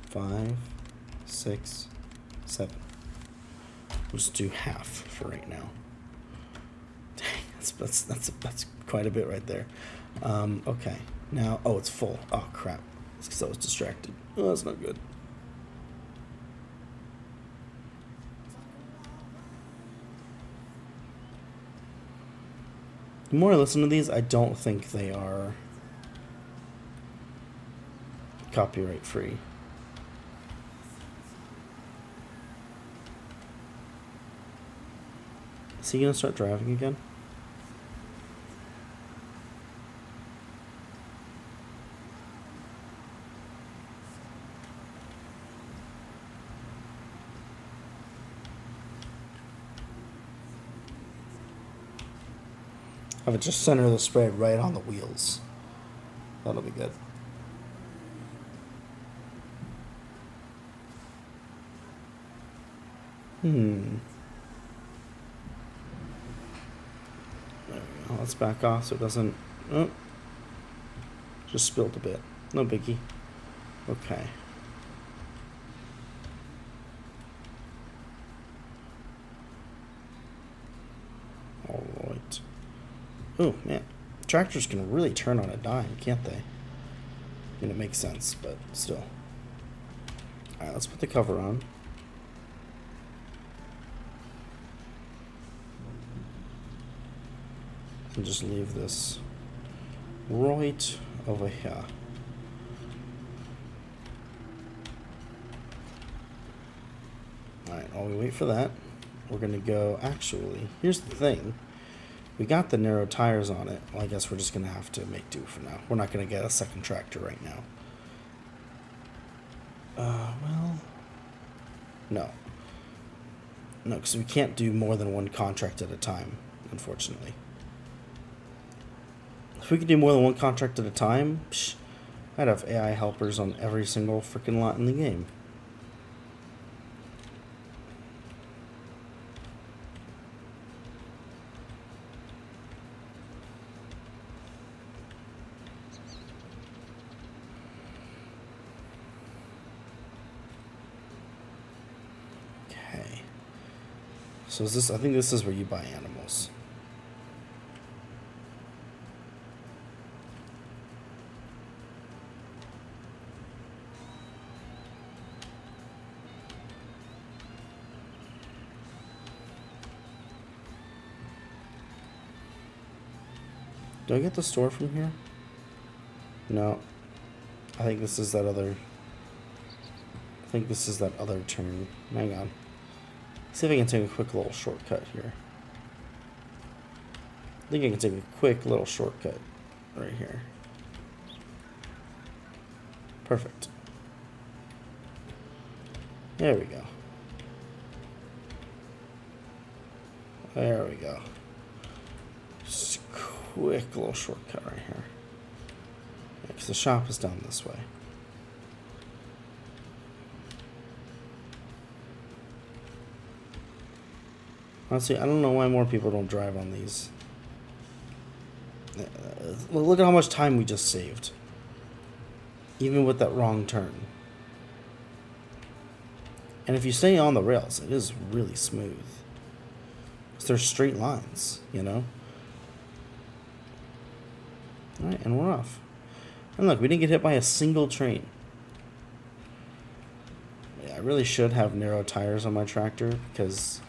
5, 6, 7. We'll just do half for right now. Dang, that's quite a bit right there. Okay. Now, oh, it's full. Oh crap! It's because I was distracted. Oh, that's not good. The more I listen to these, I don't think they are copyright free. Is he gonna start driving again? I would just center the spray right on the wheels. That'll be good. There we go. Let's back off so it doesn't... Oh. Just spilled a bit. No biggie. Okay. Alright. Oh, man. Tractors can really turn on a dime, can't they? I mean, it makes sense, but still. Alright, let's put the cover on. And just leave this right over here. Alright, while we wait for that, we're going to go... Actually, here's the thing. We got the narrow tires on it. Well, I guess we're just going to have to make do for now. We're not going to get a second tractor right now. Well, No. No, because we can't do more than one contract at a time, unfortunately. If we could do more than one contract at a time, psh, I'd have AI helpers on every single freaking lot in the game. Okay. So is this, I think this is where you buy animals. Do I get the store from here? No. I think this is that other... I think this is that other turn. Hang on. See if I can take a quick little shortcut here. I think I can take a quick little shortcut right here. Perfect. There we go. There we go. Just a quick little shortcut right here. Because the shop is down this way. Honestly, I don't know why more people don't drive on these. Look at how much time we just saved. Even with that wrong turn. And if you stay on the rails, it is really smooth. Because they're straight lines, you know? Alright, and we're off. And look, we didn't get hit by a single train. Yeah, I really should have narrow tires on my tractor because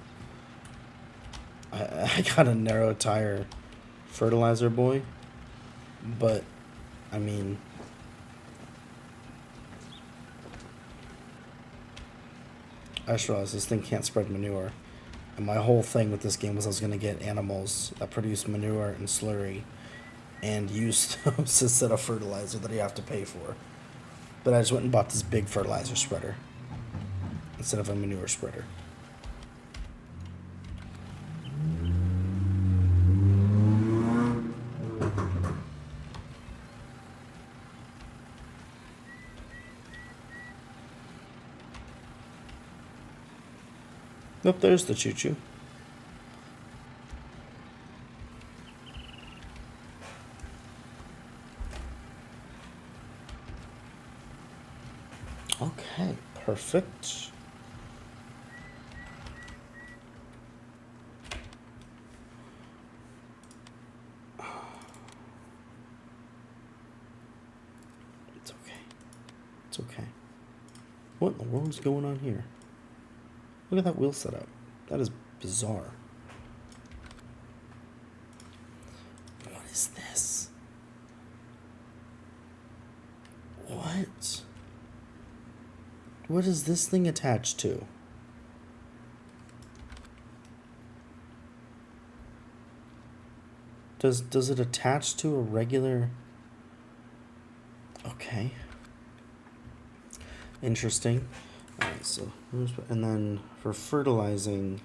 I got a narrow tire fertilizer boy. But, I mean... I just realized this thing can't spread manure. And my whole thing with this game was I was going to get animals that produce manure and slurry and use those instead of fertilizer that you have to pay for. But I just went and bought this big fertilizer spreader instead of a manure spreader. Nope, there's the choo-choo. Okay, perfect. It's okay. It's okay. What in the world is going on here? Look at that wheel setup. That is bizarre. What is this? What? What is this thing attached to? Does it attach to a regular... Okay. Interesting. Alright, so... And then for fertilizing...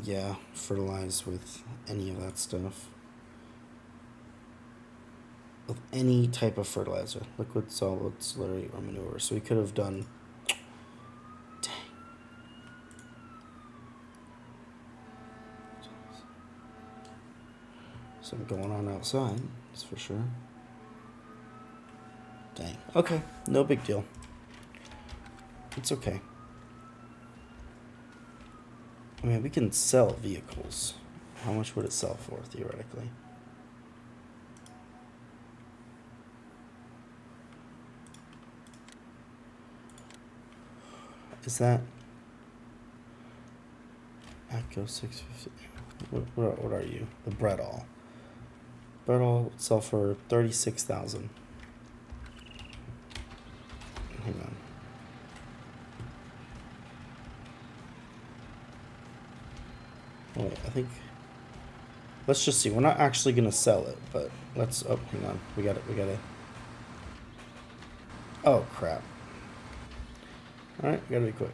Yeah, fertilize with any of that stuff. With any type of fertilizer, liquid, solid, slurry, or manure. So we could have done... Dang. Something going on outside, that's for sure. Dang. Okay, no big deal. It's okay. I mean, we can sell vehicles. How much would it sell for, theoretically? Is that... Echo 650. What are you? The Bredall. Bredall would sell for 36,000. Hang on. Wait, I think... Let's just see. We're not actually going to sell it, but let's... Oh, hang on. We got it. Oh, crap. Alright, gotta be quick.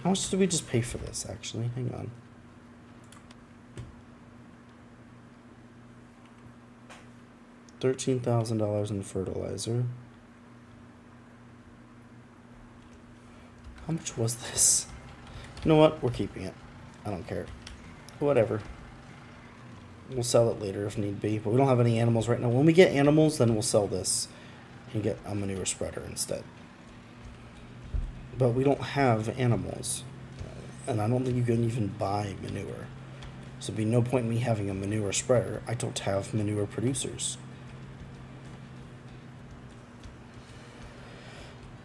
How much did we just pay for this, actually? Hang on. $13,000 in fertilizer. How much was this? You know what? We're keeping it. I don't care. Whatever. We'll sell it later if need be, but we don't have any animals right now. When we get animals, then we'll sell this and get a manure spreader instead. But we don't have animals, and I don't think you can even buy manure. So there'd be no point in me having a manure spreader. I don't have manure producers.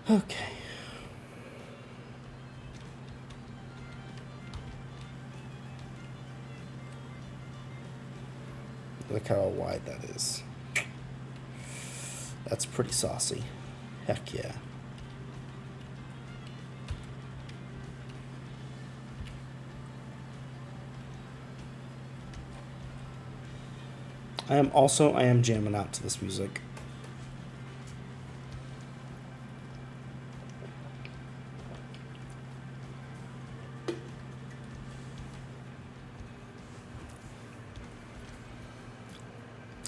Okay. Look how wide that is. That's pretty saucy. Heck yeah. I am jamming out to this music.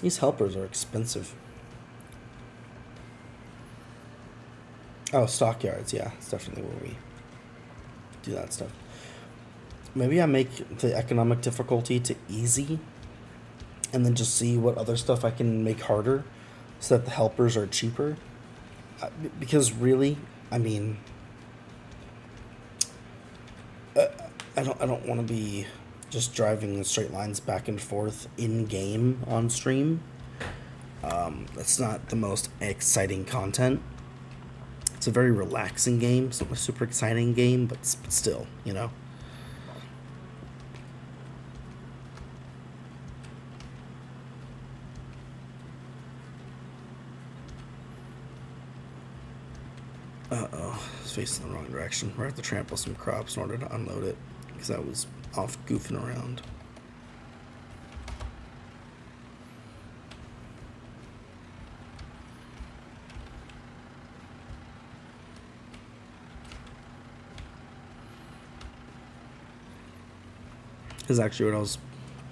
These helpers are expensive. Oh, stockyards, yeah. It's definitely where we do that stuff. Maybe I make the economic difficulty to easy and then just see what other stuff I can make harder so that the helpers are cheaper. Because really, I mean, I don't want to be just driving in straight lines back and forth in game on stream. That's not the most exciting content. It's a very relaxing game. It's not a super exciting game, but still, you know. Uh-oh, it's facing the wrong direction. We're going to have to trample some crops in order to unload it, because I was off goofing around. Is actually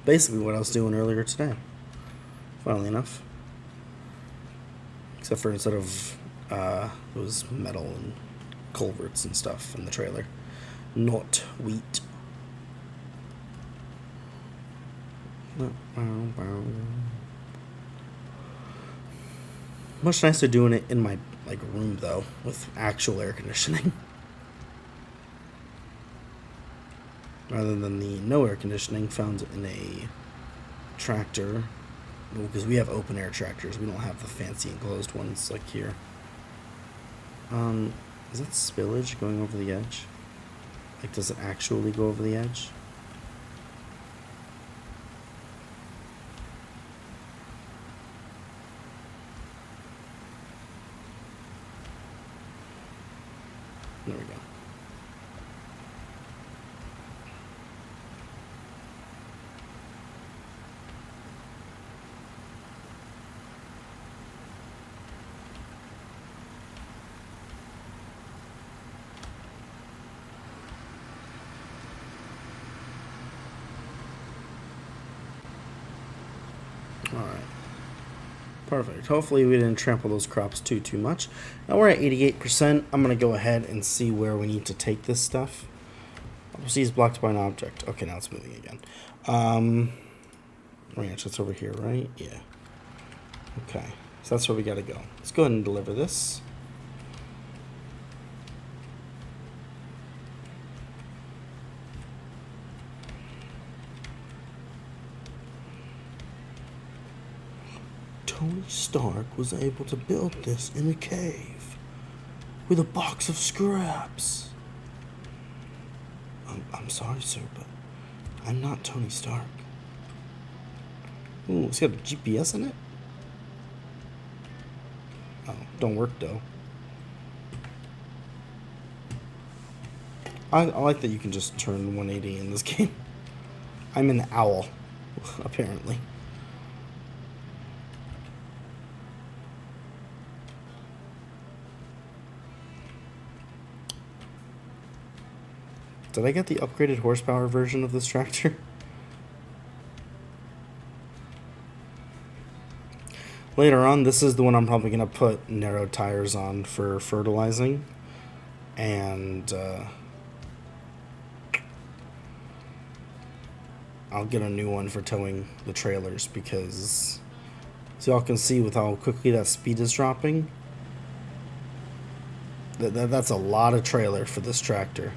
basically what I was doing earlier today. Funnily enough. Except for instead of, it was metal and culverts and stuff in the trailer. Not wheat. Much nicer doing it in my room though, with actual air conditioning. Rather than the no air conditioning found in a tractor. Well, because we have open air tractors, we don't have the fancy enclosed ones like here. Is that spillage going over the edge? Like, does it actually go over the edge? There we go. Alright. Perfect. Hopefully we didn't trample those crops too much. Now we're at 88%. I'm going to go ahead and see where we need to take this stuff. Opportunity is blocked by an object. Okay, now it's moving again. Ranch, that's over here, right? Yeah. Okay. So that's where we got to go. Let's go ahead and deliver this. Tony Stark was able to build this in a cave with a box of scraps. I'm sorry, sir, but I'm not Tony Stark. Ooh, it's got a GPS in it? Oh, don't work, though. I like that you can just turn 180 in this game. I'm an owl, apparently. Did I get the upgraded horsepower version of this tractor? Later on, this is the one I'm probably going to put narrow tires on for fertilizing. And I'll get a new one for towing the trailers because, as y'all can see with how quickly that speed is dropping, that's a lot of trailer for this tractor.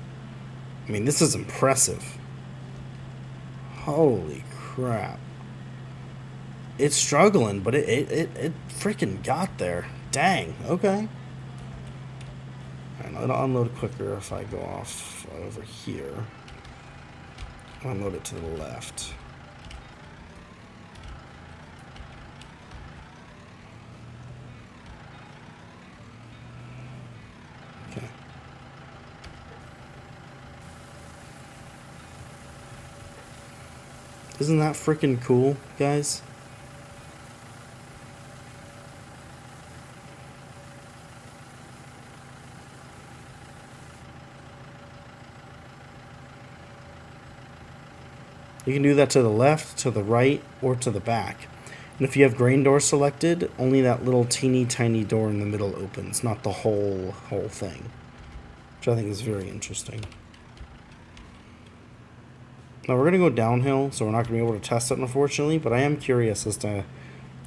I mean, this is impressive. Holy crap. It's struggling, but it freaking got there. Dang, okay. Alright, it'll unload quicker if I go off over here. I'll unload it to the left. Okay. Isn't that freaking cool, guys? You can do that to the left, to the right, or to the back. And if you have grain door selected, only that little teeny tiny door in the middle opens, not the whole thing. Which I think is very interesting. Now we're going to go downhill, so we're not going to be able to test it, unfortunately, but I am curious as to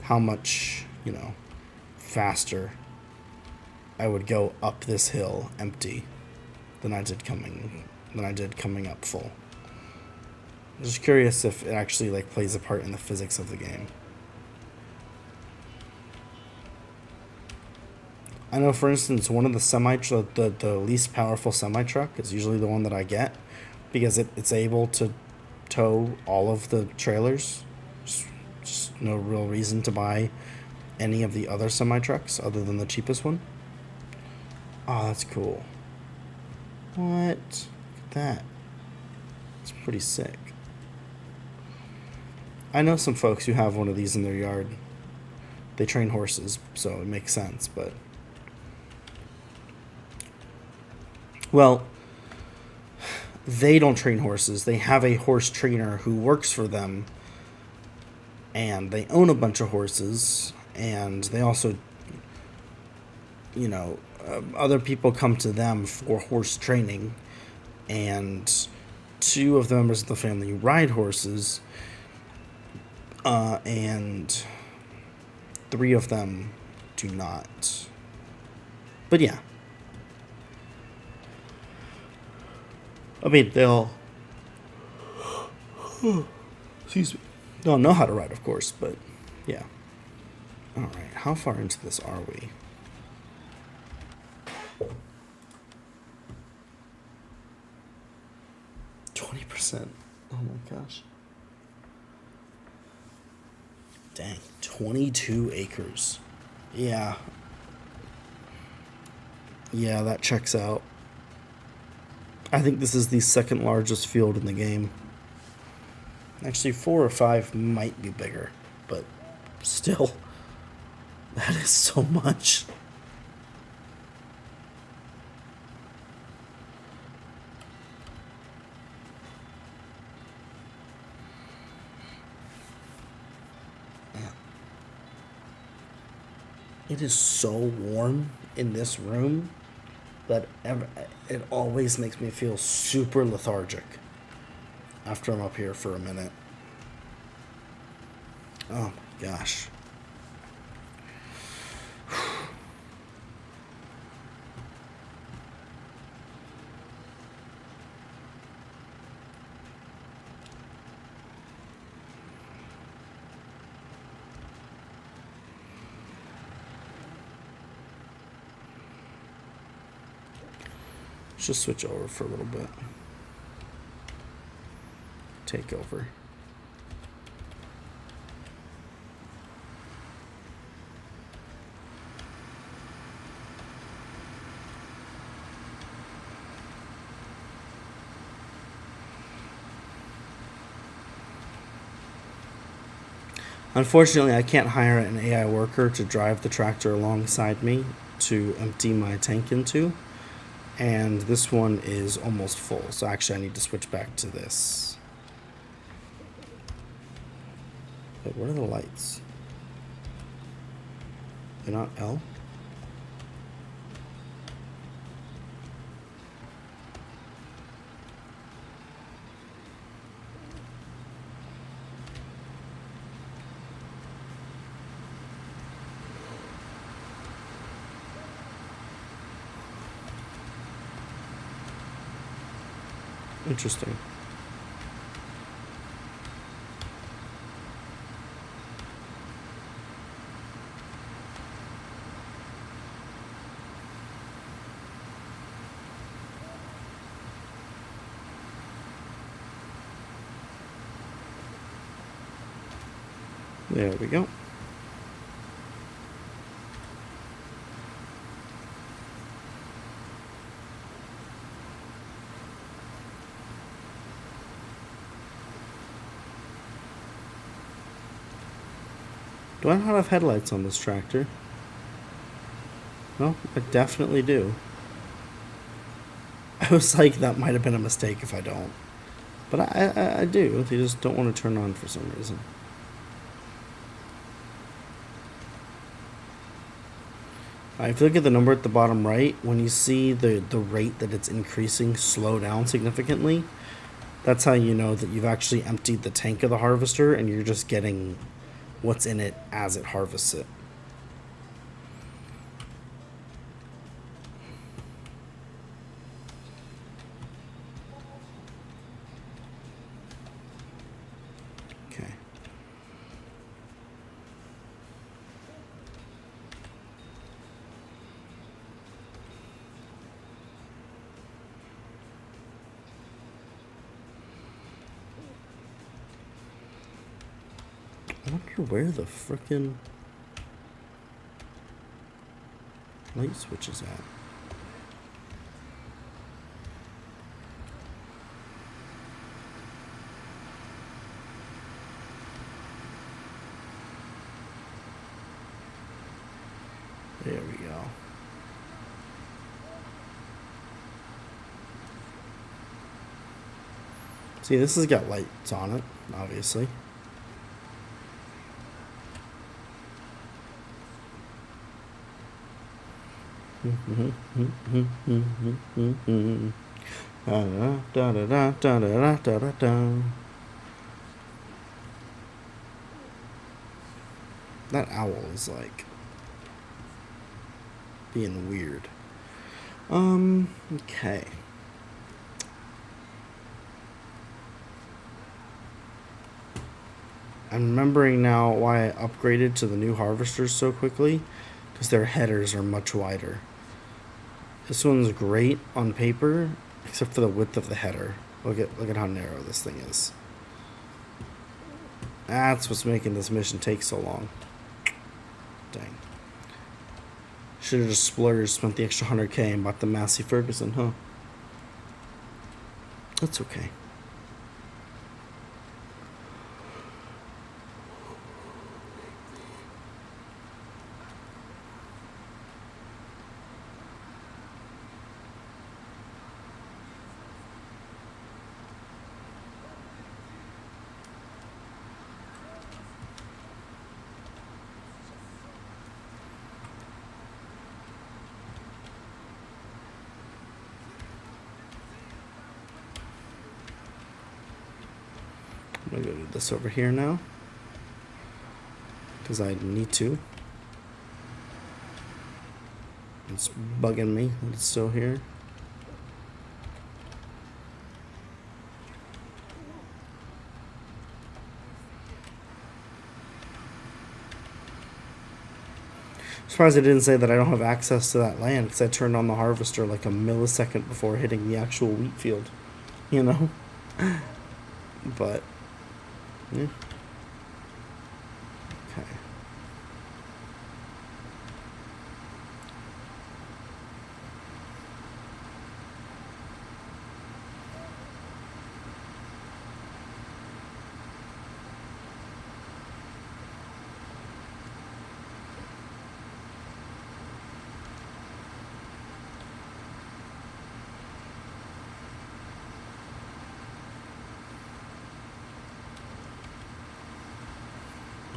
how much, you know, faster I would go up this hill empty than I did coming up full. I'm just curious if it actually like plays a part in the physics of the game. I know, for instance, one of the the least powerful semi truck is usually the one that I get because it's able to tow all of the trailers. Just no real reason to buy any of the other semi trucks other than the cheapest one. Oh, that's cool. What? Look at that. It's pretty sick. I know some folks who have one of these in their yard. They train horses, so it makes sense, but... Well, they don't train horses. They have a horse trainer who works for them, and they own a bunch of horses, and they also, you know, other people come to them for horse training, and two of the members of the family ride horses, and 3 of them do not. But yeah. I mean, they'll... Excuse me. They'll know how to ride, of course, but yeah. Alright, how far into this are we? %. Oh my gosh. Dang, 22 acres. Yeah. Yeah, that checks out. I think this is the second largest field in the game. Actually, 4 or 5 might be bigger, but still, that is so much. It is so warm in this room that it always makes me feel super lethargic after I'm up here for a minute. Oh my gosh. Just switch over for a little bit. Take over. Unfortunately, I can't hire an AI worker to drive the tractor alongside me to empty my tank into. And this one is almost full, so actually I need to switch back to this. Wait, what are the lights? They're not L? Interesting. There we go. Do I not have headlights on this tractor? No, I definitely do. I was like, that might have been a mistake if I don't. But I do. They just don't want to turn on for some reason. If you look at the number at the bottom right, when you see the rate that it's increasing slow down significantly, that's how you know that you've actually emptied the tank of the harvester and you're just getting what's in it as it harvests it. Okay. I wonder where the frickin' light switch is at. There we go. See, this has got lights on it, obviously. That owl is like being weird. Okay. I'm remembering now why I upgraded to the new harvesters so quickly, because their headers are much wider. This one's great on paper, except for the width of the header. Look at how narrow this thing is. That's what's making this mission take so long. Dang. Should have just splurged, spent the extra 100K and bought the Massey Ferguson, huh? That's okay. I'm gonna go do this over here now, because I need to. It's bugging me that it's still here. Surprised I didn't say that I don't have access to that land, because I turned on the harvester like a millisecond before hitting the actual wheat field, you know? But yeah. Okay.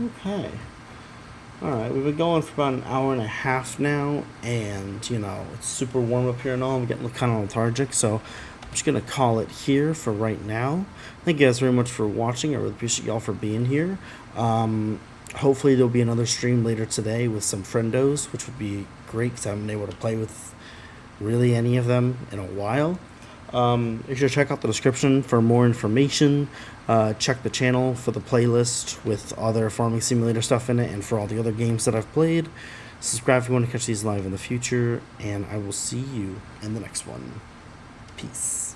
Okay. Alright, we've been going for about an hour and a half now, and, you know, it's super warm up here and all. I'm getting kind of lethargic, so I'm just going to call it here for right now. Thank you guys very much for watching. I really appreciate y'all for being here. Hopefully there'll be another stream later today with some friendos, which would be great because I haven't been able to play with really any of them in a while. You should check out the description for more information. Check the channel for the playlist with other farming simulator stuff in it and for all the other games that I've played. Subscribe if you want to catch these live in the future, and I will see you in the next one. Peace.